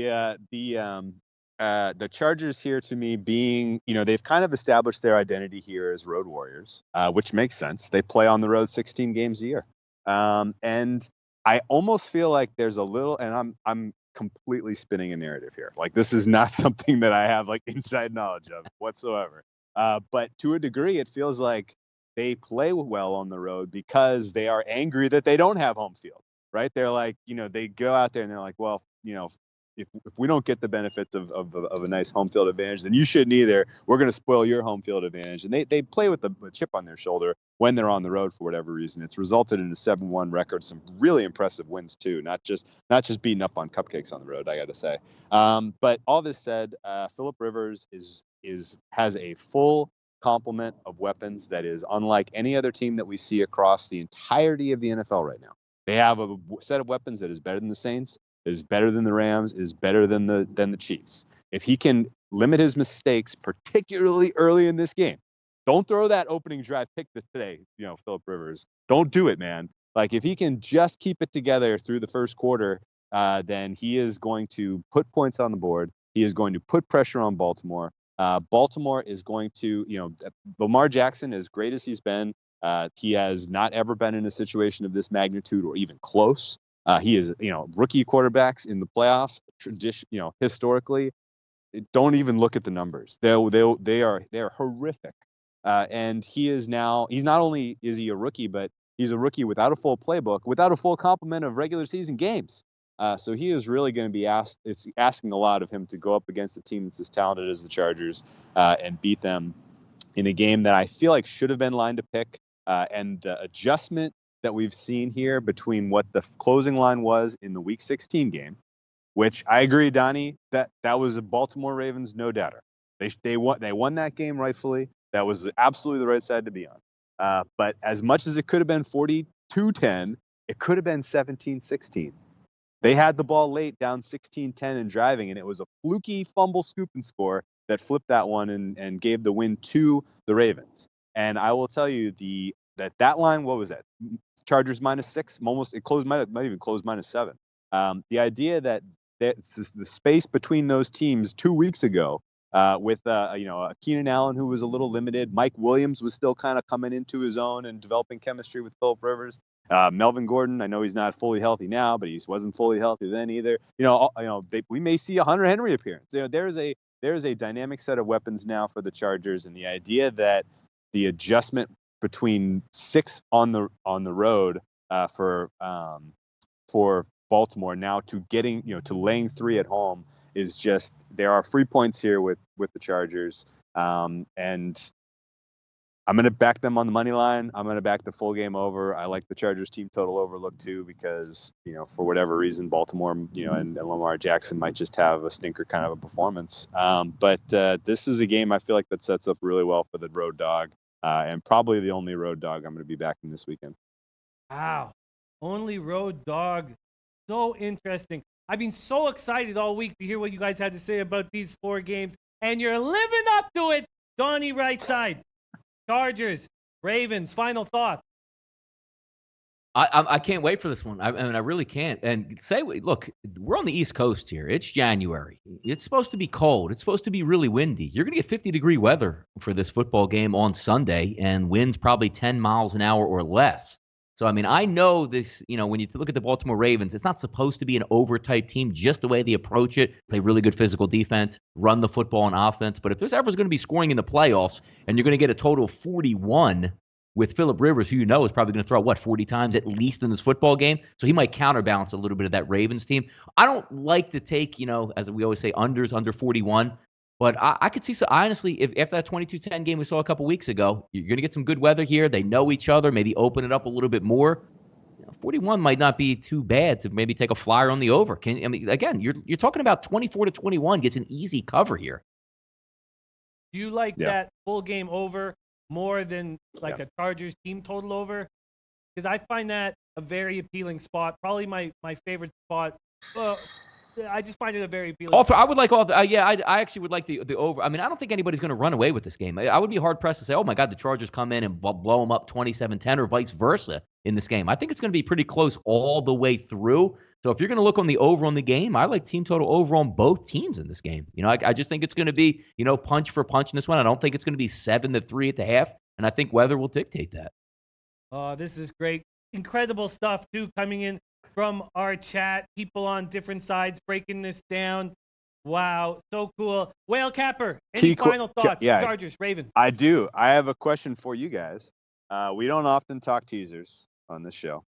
the Chargers here to me being, they've kind of established their identity here as road warriors, which makes sense. They play on the road 16 games a year. And I almost feel like there's a little, and I'm completely spinning a narrative here. Like this is not something that I have like inside knowledge of whatsoever. But to a degree, it feels like they play well on the road because they are angry that they don't have home field, right? They're like, they go out there and they're like, well, if we don't get the benefits of a nice home field advantage, then you shouldn't either. We're going to spoil your home field advantage. And they play with a chip on their shoulder when they're on the road for whatever reason. It's resulted in a 7-1 record, some really impressive wins too, not just beating up on cupcakes on the road, I got to say. But all this said, Phillip Rivers has a full complement of weapons that is unlike any other team that we see across the entirety of the NFL right now. They have a set of weapons that is better than the Saints, is better than the Rams, is better than the Chiefs. If he can limit his mistakes, particularly early in this game, don't throw that opening drive pick today, Phillip Rivers. Don't do it, man. Like if he can just keep it together through the first quarter, then he is going to put points on the board. He is going to put pressure on Baltimore. Baltimore is going to, Lamar Jackson, as great as he's been, he has not ever been in a situation of this magnitude or even close. He is, rookie quarterbacks in the playoffs, historically, don't even look at the numbers. They're horrific. And he's not only is he a rookie, but he's a rookie without a full playbook, without a full complement of regular season games. So he is really going to be asking a lot of him to go up against a team that's as talented as the Chargers and beat them in a game that I feel like should have been line to pick. And the adjustment that we've seen here between what the closing line was in the Week 16 game, which I agree, Donnie, that was a Baltimore Ravens no doubter. They won that game rightfully. That was absolutely the right side to be on. But as much as it could have been 42-10, it could have been 17-16. They had the ball late, down 16-10 and driving, and it was a fluky fumble scoop and score that flipped that one and gave the win to the Ravens. And I will tell you that line, what was that? Chargers -6, almost it closed, might even close -7. The idea that the space between those teams 2 weeks ago, with a Keenan Allen who was a little limited, Mike Williams was still kind of coming into his own and developing chemistry with Phillip Rivers. Melvin Gordon, I know he's not fully healthy now, but he wasn't fully healthy then either. We may see a Hunter Henry appearance. There's a dynamic set of weapons now for the Chargers, and the idea that the adjustment between 6 on the road for Baltimore now to getting to laying 3 at home is just, there are free points here with the Chargers, and I'm going to back them on the money line. I'm going to back the full game over. I like the Chargers team total overlook too, because, for whatever reason, Baltimore, and Lamar Jackson might just have a stinker kind of a performance. But this is a game I feel like that sets up really well for the road dog, and probably the only road dog I'm going to be backing this weekend. Wow. Only road dog. So interesting. I've been so excited all week to hear what you guys had to say about these 4 games, and you're living up to it, Donnie right side. Chargers, Ravens, final thoughts. I can't wait for this one. I mean, I really can't. And look, we're on the East Coast here. It's January. It's supposed to be cold. It's supposed to be really windy. You're going to get 50-degree weather for this football game on Sunday, and winds probably 10 miles an hour or less. So, I mean, I know this, when you look at the Baltimore Ravens, it's not supposed to be an over-type team, just the way they approach it, play really good physical defense, run the football on offense. But if there's ever going to be scoring in the playoffs, and you're going to get a total of 41 with Phillip Rivers, who is probably going to throw, 40 times at least in this football game. So he might counterbalance a little bit of that Ravens team. I don't like to take, as we always say, unders under 41. But I could see, so honestly, if after that 22-10 game we saw a couple weeks ago, you're going to get some good weather here. They know each other, maybe open it up a little bit more. 41 might not be too bad to maybe take a flyer on the over. Again, you're talking about 24-21 gets an easy cover here. Do you like that full game over more than a Chargers team total over? Because I find that a very appealing spot. Probably my favorite spot. I just find it a very appealing. I would like all the. I actually would like the over. I mean, I don't think anybody's going to run away with this game. I would be hard pressed to say, oh my God, the Chargers come in and blow them up 27-10 or vice versa in this game. I think it's going to be pretty close all the way through. So if you're going to look on the over on the game, I like team total over on both teams in this game. I just think it's going to be punch for punch in this one. I don't think it's going to be 7-3 at the half, and I think weather will dictate that. Oh, this is great, incredible stuff too coming in from our chat, people on different sides breaking this down. Wow, so cool. Whale Capper, any final thoughts? Chargers, Ravens. I do. I have a question for you guys. We don't often talk teasers on this show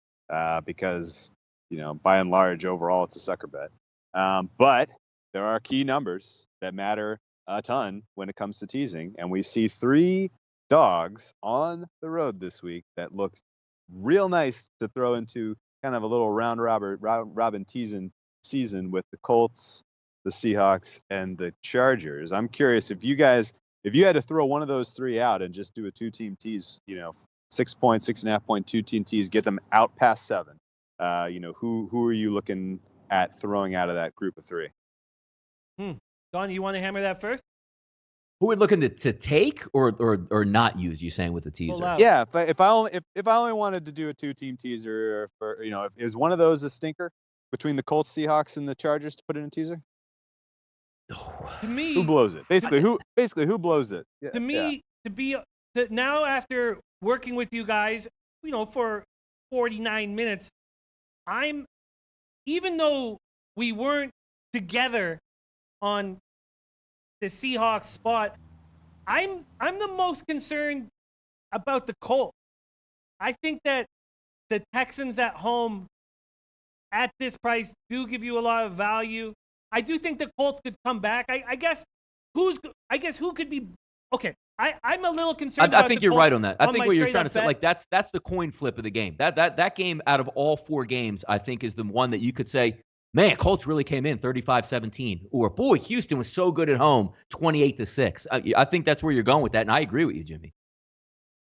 because, by and large, overall, it's a sucker bet. But there are key numbers that matter a ton when it comes to teasing. And we see 3 dogs on the road this week that look real nice to throw into kind of a little round robin teasing season with the Colts, the Seahawks, and the Chargers. I'm curious if you had to throw one of those 3 out and just do a 2-team tease, 6 point, 6.5 point, 2-team tease, get them out past 7. Who are you looking at throwing out of that group of 3? Don, you want to hammer that first? Who are we looking to take or not use? You saying with the teaser? Yeah, if I only wanted to do a 2-team teaser for is one of those a stinker between the Colts, Seahawks, and the Chargers to put in a teaser? To me, who blows it? Basically, who blows it? Yeah, to me, now after working with you guys, for 49 minutes, even though we weren't together on the Seahawks spot, I'm the most concerned about the Colts. I think that the Texans at home at this price do give you a lot of value. I do think the Colts could come back. I guess who could be okay. I'm a little concerned. I think you're right on that. I think what you're trying to say, that's the coin flip of the game. That game out of all 4 games, I think is the one that you could say, man, Colts really came in 35-17, or boy, Houston was so good at home, 28-6. I think that's where you're going with that, and I agree with you, Jimmy.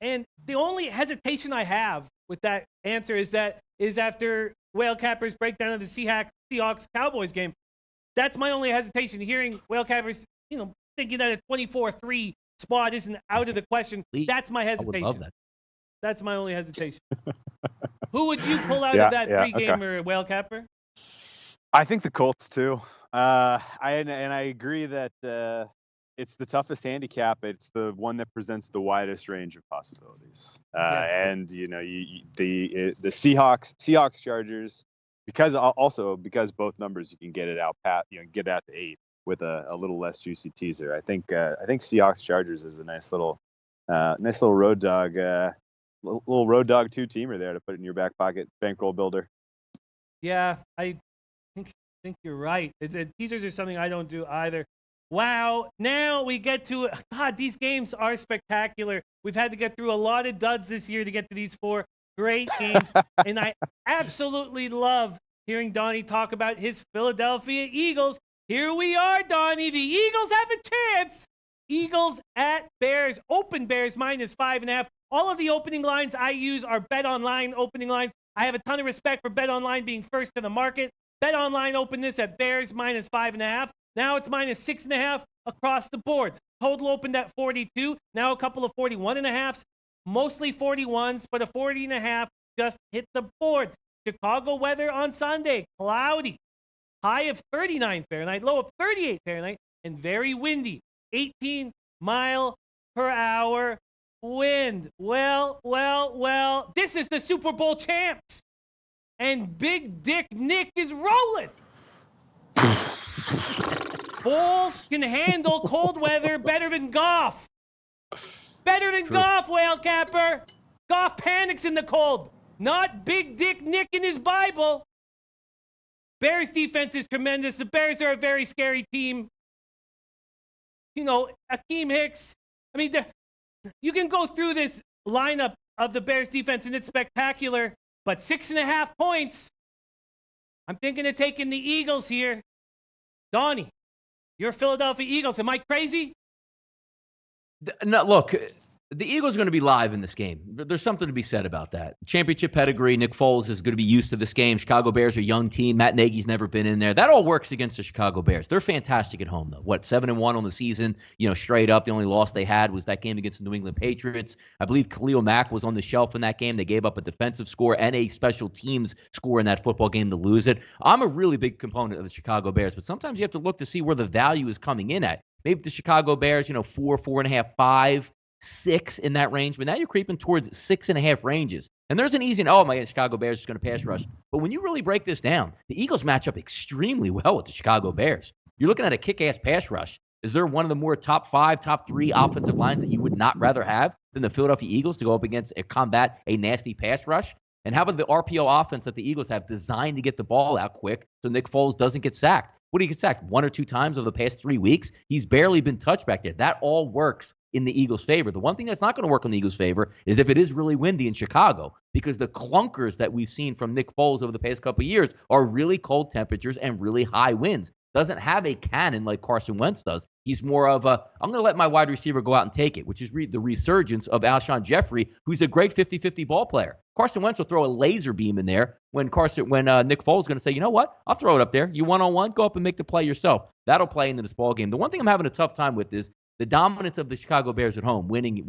And the only hesitation I have with that answer is after Whale Capper's breakdown of the Seahawks Cowboys game. That's my only hesitation. Hearing Whale Capper's, thinking that a 24-3 spot isn't out of the question. That's my hesitation. I would love that. That's my only hesitation. Who would you pull out of that 3-gamer, Whale Capper? I think the Colts too. I agree that it's the toughest handicap. It's the one that presents the widest range of possibilities. And the Seahawks Chargers, because both numbers you can get it out get at the 8 with a little less juicy teaser. I think Seahawks Chargers is a nice little road dog Little Road Dog 2-teamer there to put in your back pocket, bankroll builder. Yeah, I think you're right. Teasers are something I don't do either. Wow, now we get to God. These games are spectacular. We've had to get through a lot of duds this year to get to these 4 great games, and I absolutely love hearing Donnie talk about his Philadelphia Eagles. Here we are, Donnie. The Eagles have a chance. Eagles at Bears. Open Bears -5.5. All of the opening lines I use are BetOnline opening lines. I have a ton of respect for BetOnline being first to the market. BetOnline opened this at Bears -5.5. Now it's -6.5 across the board. Total opened at 42. Now a couple of 41.5s, mostly 41s, but a 40.5 just hit the board. Chicago weather on Sunday, cloudy. High of 39 Fahrenheit, low of 38 Fahrenheit, and very windy. 18 mile per hour wind. Well, this is the Super Bowl champs. And Big Dick Nick is rolling. Bulls can handle cold weather better than Goff. Better than Goff, Whale Capper. Goff panics in the cold. Not Big Dick Nick in his Bible. Bears defense is tremendous. The Bears are a very scary team. You know, Akeem Hicks. I mean, you can go through this lineup of the Bears defense, and it's spectacular. But 6.5 points. I'm thinking of taking the Eagles here. Donnie, you're Philadelphia Eagles. Am I crazy? No, look, the Eagles are going to be live in this game. There's something to be said about that. Championship pedigree. Nick Foles is going to be used to this game. Chicago Bears are a young team. Matt Nagy's never been in there. That all works against the Chicago Bears. They're fantastic at home, though. 7-1 on the season, straight up. The only loss they had was that game against the New England Patriots. I believe Khalil Mack was on the shelf in that game. They gave up a defensive score and a special teams score in that football game to lose it. I'm a really big component of the Chicago Bears, but sometimes you have to look to see where the value is coming in at. Maybe the Chicago Bears, 4, 4.5, 5, 6 in that range, but now you're creeping towards 6.5 ranges. And there's an easy, my Chicago Bears is going to pass rush. But when you really break this down, the Eagles match up extremely well with the Chicago Bears. You're looking at a kick-ass pass rush. Is there one of the more top 5, top 3 offensive lines that you would not rather have than the Philadelphia Eagles to go up against and combat a nasty pass rush? And how about the RPO offense that the Eagles have designed to get the ball out quick so Nick Foles doesn't get sacked? What do you get sacked? 1 or 2 times over the past 3 weeks? He's barely been touched back there. That all works in the Eagles' favor. The one thing that's not going to work in the Eagles' favor is if it is really windy in Chicago, because the clunkers that we've seen from Nick Foles over the past couple of years are really cold temperatures and really high winds. Doesn't have a cannon like Carson Wentz does. He's more of a, I'm going to let my wide receiver go out and take it, which is the resurgence of Alshon Jeffrey, who's a great 50-50 ball player. Carson Wentz will throw a laser beam in there when Nick Foles is going to say, you know what? I'll throw it up there. You one-on-one, go up and make the play yourself. That'll play into this ball game. The one thing I'm having a tough time with is the dominance of the Chicago Bears at home, winning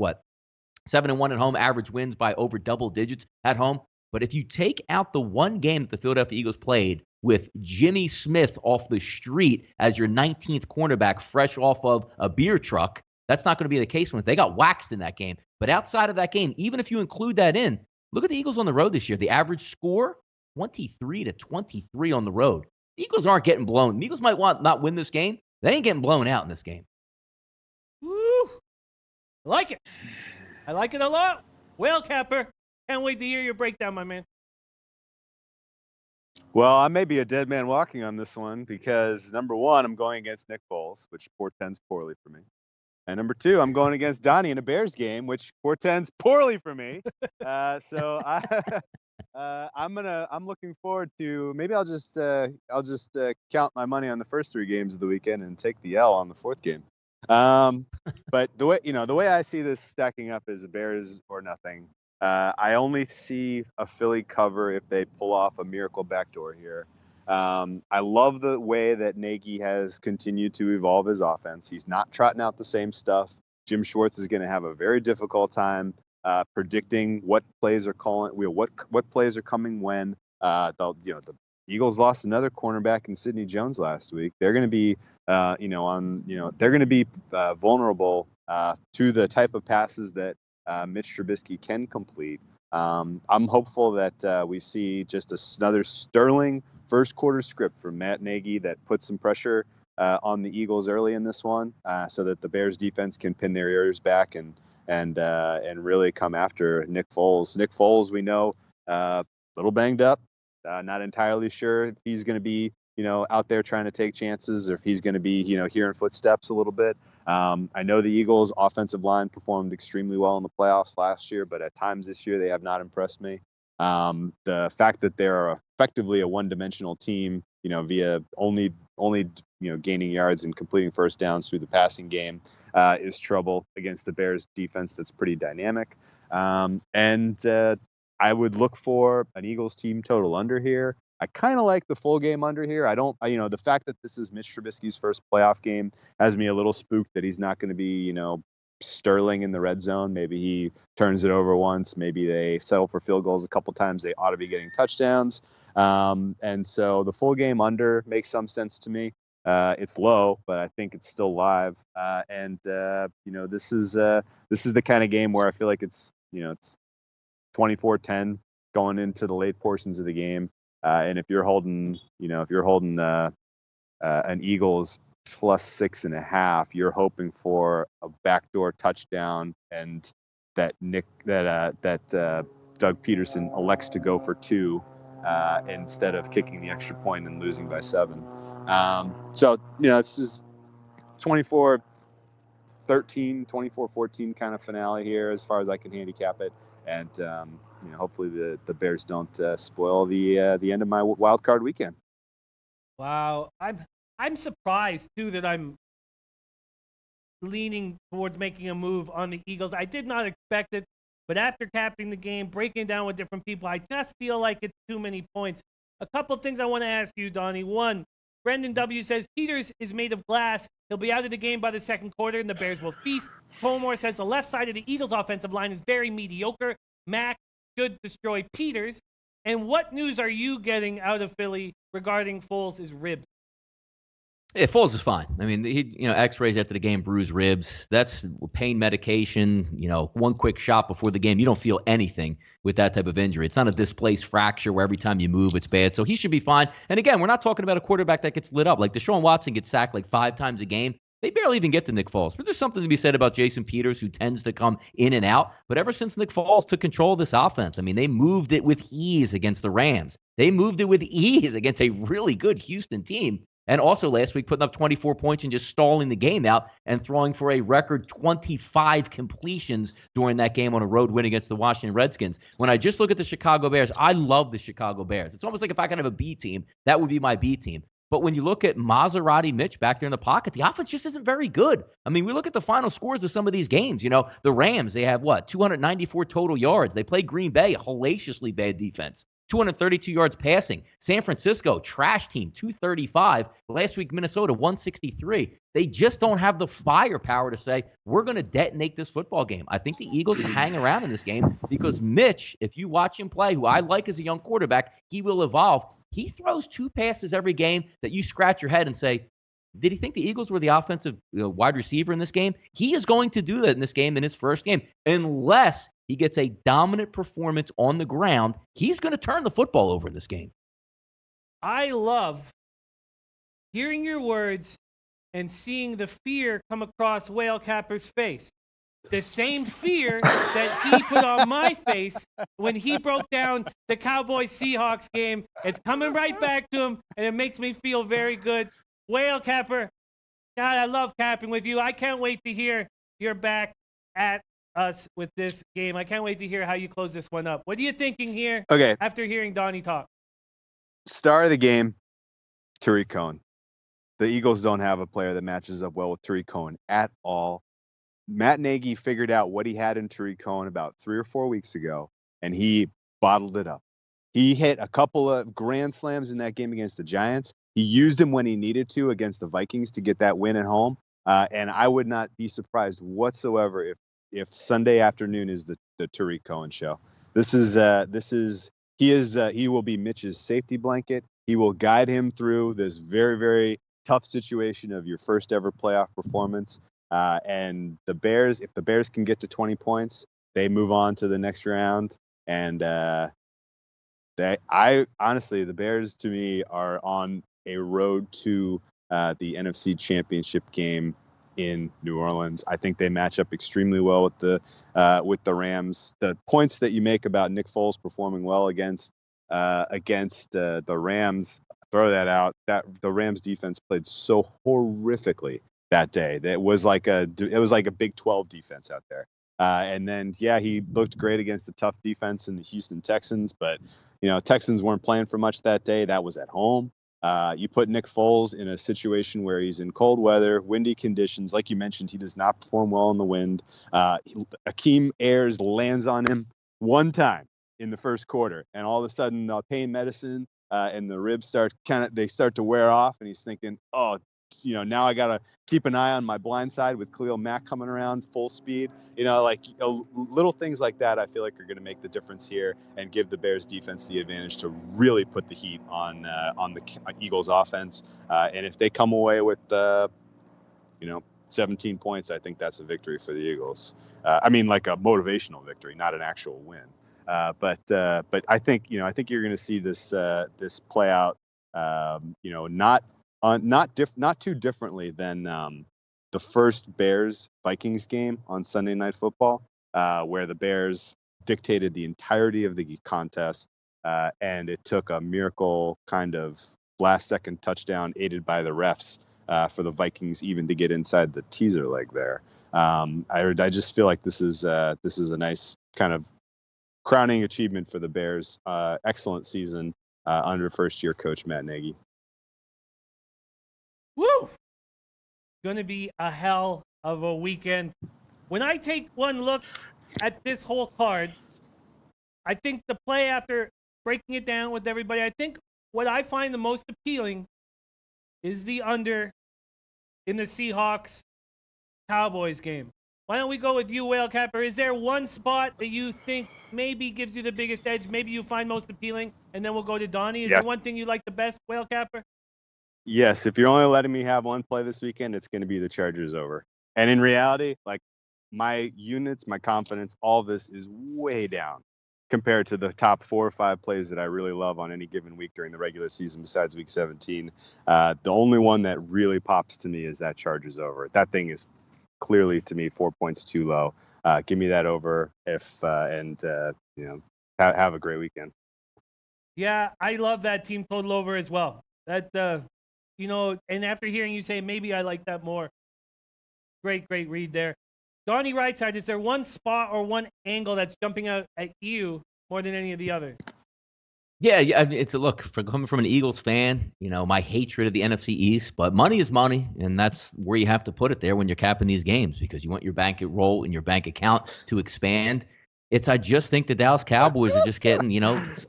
7-1 at home, average wins by over double digits at home. But if you take out the one game that the Philadelphia Eagles played with Jimmy Smith off the street as your 19th cornerback, fresh off of a beer truck, that's not going to be the case when they got waxed in that game. But outside of that game, even if you include that in, look at the Eagles on the road this year. The average score, 23-23 on the road. The Eagles aren't getting blown. The Eagles might not win this game. They ain't getting blown out in this game. Woo! I like it. I like it a lot. Whale Capper, can't wait to hear your breakdown, my man. Well, I may be a dead man walking on this one because, number one, I'm going against Nick Foles, which portends poorly for me. And number two, I'm going against Donnie in a Bears game, which portends poorly for me. So I'm looking forward to, maybe I'll just count my money on the first 3 games of the weekend and take the L on the 4th game. But the way I see this stacking up is a Bears or nothing. I only see a Philly cover if they pull off a miracle backdoor here. I love the way that Nagy has continued to evolve his offense. He's not trotting out the same stuff. Jim Schwartz is going to have a very difficult time predicting what plays are what plays are coming when. The Eagles lost another cornerback in Sidney Jones last week. They're going to be vulnerable to the type of passes that Mitch Trubisky can complete. I'm hopeful that we see just another sterling first quarter script from Matt Nagy that puts some pressure on the Eagles early in this one, so that the Bears defense can pin their ears back and and really come after Nick Foles. Nick Foles, we know, a little banged up. Not entirely sure if he's going to be, out there trying to take chances, or if he's going to be, hearing footsteps a little bit. I know the Eagles' offensive line performed extremely well in the playoffs last year, but at times this year they have not impressed me. The fact that they're effectively a one-dimensional team, via only gaining yards and completing first downs through the passing game, is trouble against the Bears defense that's pretty dynamic. I would look for an Eagles team total under here. I kind of like the full game under here. The fact that this is Mitch Trubisky's first playoff game has me a little spooked that he's not going to be, sterling in the red zone. Maybe he turns it over once. Maybe they settle for field goals a couple times. They ought to be getting touchdowns. And so the full game under makes some sense to me. It's low, but I think it's still live. This is the kind of game where I feel like it's 24-10 going into the late portions of the game. And if you're holding an Eagles plus 6.5, you're hoping for a backdoor touchdown, and that Doug Peterson elects to go for 2 instead of kicking the extra point and losing by 7. It's just 24-13, 24-14 kind of finale here as far as I can handicap it. And hopefully the Bears don't spoil the end of my wild card weekend. Wow, I'm surprised too that I'm leaning towards making a move on the Eagles. I did not expect it, but after capping the game, breaking down with different people, I just feel like it's too many points. A couple of things I want to ask you, Donnie. One, Brendan W. says Peters is made of glass. He'll be out of the game by the second quarter, and the Bears will feast. Colmore says the left side of the Eagles' offensive line is very mediocre. Mack should destroy Peters. And what news are you getting out of Philly regarding Foles' ribs? Yeah, Foles is fine. I mean, X-rays after the game, bruised ribs. That's pain medication. One quick shot before the game. You don't feel anything with that type of injury. It's not a displaced fracture where every time you move, it's bad. So he should be fine. And again, we're not talking about a quarterback that gets lit up. Like Deshaun Watson gets sacked like 5 times a game. They barely even get to Nick Foles. But there's something to be said about Jason Peters, who tends to come in and out. But ever since Nick Foles took control of this offense, I mean, they moved it with ease against the Rams. They moved it with ease against a really good Houston team. And also last week, putting up 24 points and just stalling the game out and throwing for a record 25 completions during that game on a road win against the Washington Redskins. When I just look at the Chicago Bears, I love the Chicago Bears. It's almost like if I could have a B team, that would be my B team. But when you look at Maserati Mitch back there in the pocket, the offense just isn't very good. I mean, we look at the final scores of some of these games. The Rams, they have 294 total yards. They play Green Bay, a hellaciously bad defense. 232 yards passing. San Francisco, trash team, 235. Last week, Minnesota, 163. They just don't have the firepower to say, we're going to detonate this football game. I think the Eagles will hang around in this game because Mitch, if you watch him play, who I like as a young quarterback, he will evolve. He throws 2 passes every game that you scratch your head and say, did he think the Eagles were the offensive wide receiver in this game? He is going to do that in this game, in his first game, unless he gets a dominant performance on the ground. He's going to turn the football over in this game. I love hearing your words and seeing the fear come across Whale Capper's face. The same fear that he put on my face when he broke down the Cowboys-Seahawks game. It's coming right back to him, and it makes me feel very good. Whale Capper, God, I love capping with you. I can't wait to hear you're back at us with this game. I can't wait to hear how you close this one up. What are you thinking here? Okay. After hearing Donnie talk? Star of the game, Tariq Cohen. The Eagles don't have a player that matches up well with Tariq Cohen at all. Matt Nagy figured out what he had in Tariq Cohen about 3 or 4 weeks ago, and he bottled it up. He hit a couple of grand slams in that game against the Giants. He used him when he needed to against the Vikings to get that win at home. And I would not be surprised whatsoever if Sunday afternoon is the Tariq Cohen show. He will be Mitch's safety blanket. He will guide him through this very, very tough situation of your first ever playoff performance. And the Bears, if the Bears can get to 20 points, they move on to the next round. And the Bears to me are on a road to the NFC Championship game in New Orleans. I think they match up extremely well with the Rams. The points that you make about Nick Foles performing well against the Rams, throw that out. That the Rams defense played so horrifically that day. That it was like a Big 12 defense out there. And then, yeah, he looked great against the tough defense in the Houston Texans, but Texans weren't playing for much that day. That was at home. You put Nick Foles in a situation where he's in cold weather, windy conditions. Like you mentioned, he does not perform well in the wind. Akeem Ayers lands on him one time in the first quarter, and all of a sudden the pain medicine and the ribs start to wear off, and he's thinking, oh, now I got to keep an eye on my blind side with Khalil Mack coming around full speed. Little things like that I feel like are going to make the difference here and give the Bears defense the advantage to really put the heat on the Eagles offense. And if they come away with 17 points, I think that's a victory for the Eagles. Like a motivational victory, not an actual win. But I think you're going to see this play out. Not too differently than the first Bears-Vikings game on Sunday Night Football, where the Bears dictated the entirety of the contest, and it took a miracle kind of last-second touchdown aided by the refs for the Vikings even to get inside the teaser leg there. I just feel like this is a nice kind of crowning achievement for the Bears. Excellent season under first-year coach Matt Nagy. Woo! Going to be a hell of a weekend. When I take one look at this whole card, I think the play after breaking it down with everybody, I think what I find the most appealing is the under in the Seahawks Cowboys game. Why don't we go with you, Whale Capper? Is there one spot that you think maybe gives you the biggest edge, maybe you find most appealing, and then we'll go to Donnie? Is there one thing you like the best, Whale Capper? Yes, if you're only letting me have one play this weekend, it's going to be the Chargers over. And in reality, like my units, my confidence, all this is way down compared to the top 4 or 5 plays that I really love on any given week during the regular season besides week 17. The only one that really pops to me is that Chargers over. That thing is clearly, to me, 4 points too low. Give me that over have a great weekend. Yeah, I love that team total over as well. That, and after hearing you say, maybe I like that more. Great read there. Donnie Rightside, is there one spot or one angle that's jumping out at you more than any of the others? Yeah, it's a look, coming from an Eagles fan, my hatred of the NFC East, but money is money, and that's where you have to put it there when you're capping these games, because you want your bankroll in your bank account to expand. I just think the Dallas Cowboys are just getting,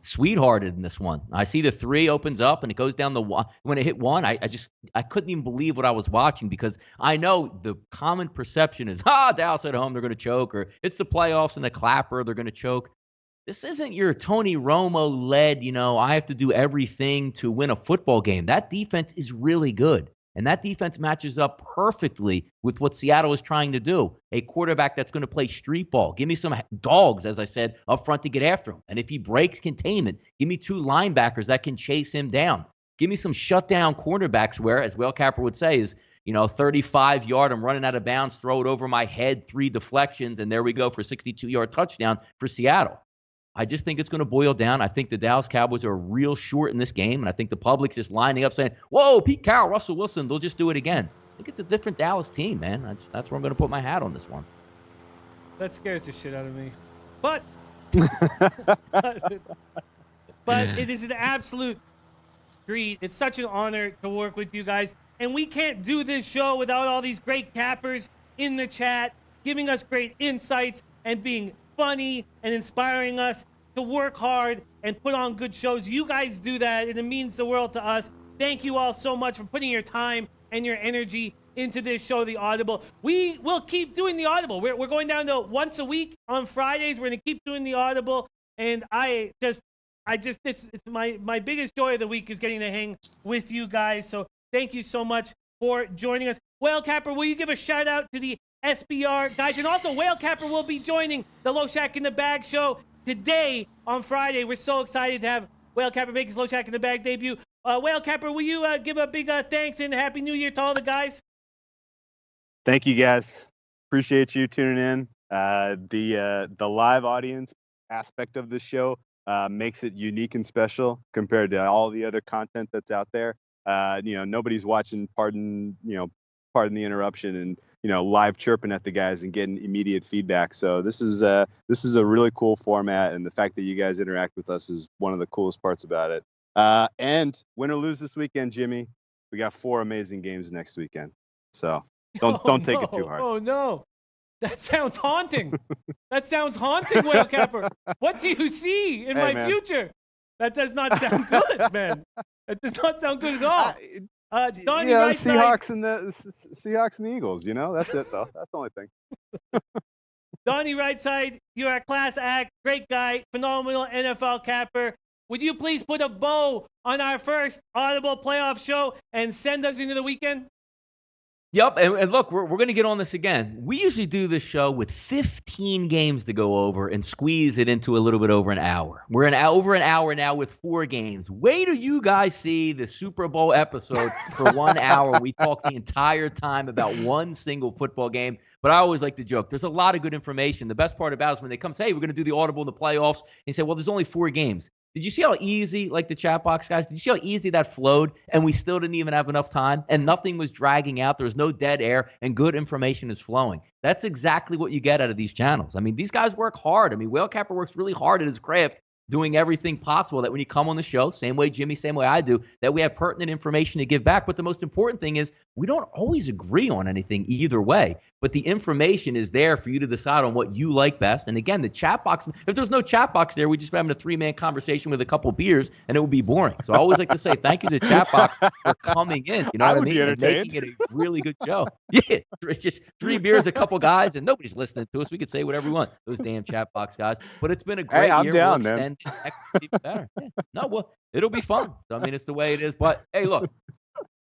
sweethearted in this one. I see the 3 opens up and it goes down the 1. When it hit 1, I couldn't even believe what I was watching, because I know the common perception is, Dallas at home, they're going to choke, or it's the playoffs and the clapper, they're going to choke. This isn't your Tony Romo-led, I have to do everything to win a football game. That defense is really good. And that defense matches up perfectly with what Seattle is trying to do. A quarterback that's going to play street ball. Give me some dogs, as I said, up front to get after him. And if he breaks containment, give me 2 linebackers that can chase him down. Give me some shutdown cornerbacks where, as Whale Capper would say, is 35-yard, I'm running out of bounds, throw it over my head, 3 deflections, and there we go for a 62-yard touchdown for Seattle. I just think it's going to boil down. I think the Dallas Cowboys are real short in this game, and I think the public's just lining up saying, whoa, Pete Carroll, Russell Wilson, they'll just do it again. I think it's a different Dallas team, man. That's where I'm going to put my hat on this one. That scares the shit out of me. But it is an absolute treat. It's such an honor to work with you guys. And we can't do this show without all these great cappers in the chat, giving us great insights and being funny and inspiring us to work hard and put on good shows. You guys do that, and it means the world to us. Thank you all so much for putting your time and your energy into this show, The Audible. We will keep doing The Audible. We're going down to once a week on Fridays. We're going to keep doing The Audible, and it's my biggest joy of the week is getting to hang with you guys. So thank you so much for joining us. Whale Capper, will you give a shout out to the SBR guys? And also, Whale Capper will be joining the Low Shack in the Bag show today on Friday. We're so excited to have Whale Capper make his Low Shack in the Bag debut. Whale Capper, will you give a big thanks and Happy New Year to all the guys? Thank you guys. Appreciate you tuning in. The live audience aspect of the show makes it unique and special compared to all the other content that's out there. Nobody's watching pardon the interruption and live chirping at the guys and getting immediate feedback. So this is a really cool format, and the fact that you guys interact with us is one of the coolest parts about it. And win or lose this weekend, Jimmy, we got 4 amazing games next weekend. So don't take it too hard. Oh no. That sounds haunting. That sounds haunting, Whale Capper. What do you see in my future? That does not sound good, man. That does not sound good at all. Donnie, right Seahawks and the Seahawks and the Eagles. That's it though. That's the only thing. Donnie, right side, you're a class act, great guy, phenomenal NFL capper. Would you please put a bow on our first Audible playoff show and send us into the weekend? Yep, and look, we're going to get on this again. We usually do this show with 15 games to go over and squeeze it into a little bit over an hour. We're over an hour now with 4 games. Wait till you guys see the Super Bowl episode for 1 hour. We talk the entire time about one single football game. But I always like to joke. There's a lot of good information. The best part about it is when they come say, hey, we're going to do the Audible in the playoffs. And you say, well, there's only 4 games. Did you see how easy, like the chat box guys, did you see how easy that flowed? And we still didn't even have enough time, and nothing was dragging out. There was no dead air, and good information is flowing. That's exactly what you get out of these channels. I mean, these guys work hard. I mean, Whale Capper works really hard at his craft, doing everything possible that when you come on the show, same way Jimmy, same way I do, that we have pertinent information to give back. But the most important thing is we don't always agree on anything either way, but the information is there for you to decide on what you like best. And again, the chat box, if there's no chat box there, we'd just be having a 3-man conversation with a couple beers and it would be boring. So I always like to say thank you to the chat box for coming in, you know what I mean? And making it a really good show. Yeah, it's just 3 beers, a couple guys, and nobody's listening to us. We could say whatever we want, those damn chat box guys. But it's been a great year. I'm down, man. Better. Yeah. No, well, it'll be fun. So, I mean, it's the way it is. But hey, look,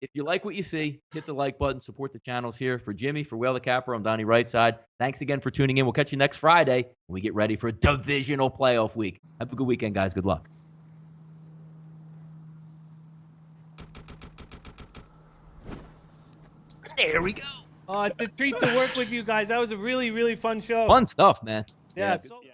if you like what you see, hit the like button, support the channels here. For Jimmy, for Whale Capper, I'm Donnie Rightside. Thanks again for tuning in. We'll catch you next Friday when we get ready for a divisional playoff week. Have a good weekend, guys. Good luck. There we go. It's a treat to work with you guys. That was a really, really fun show. Fun stuff, man. Yeah. Yeah.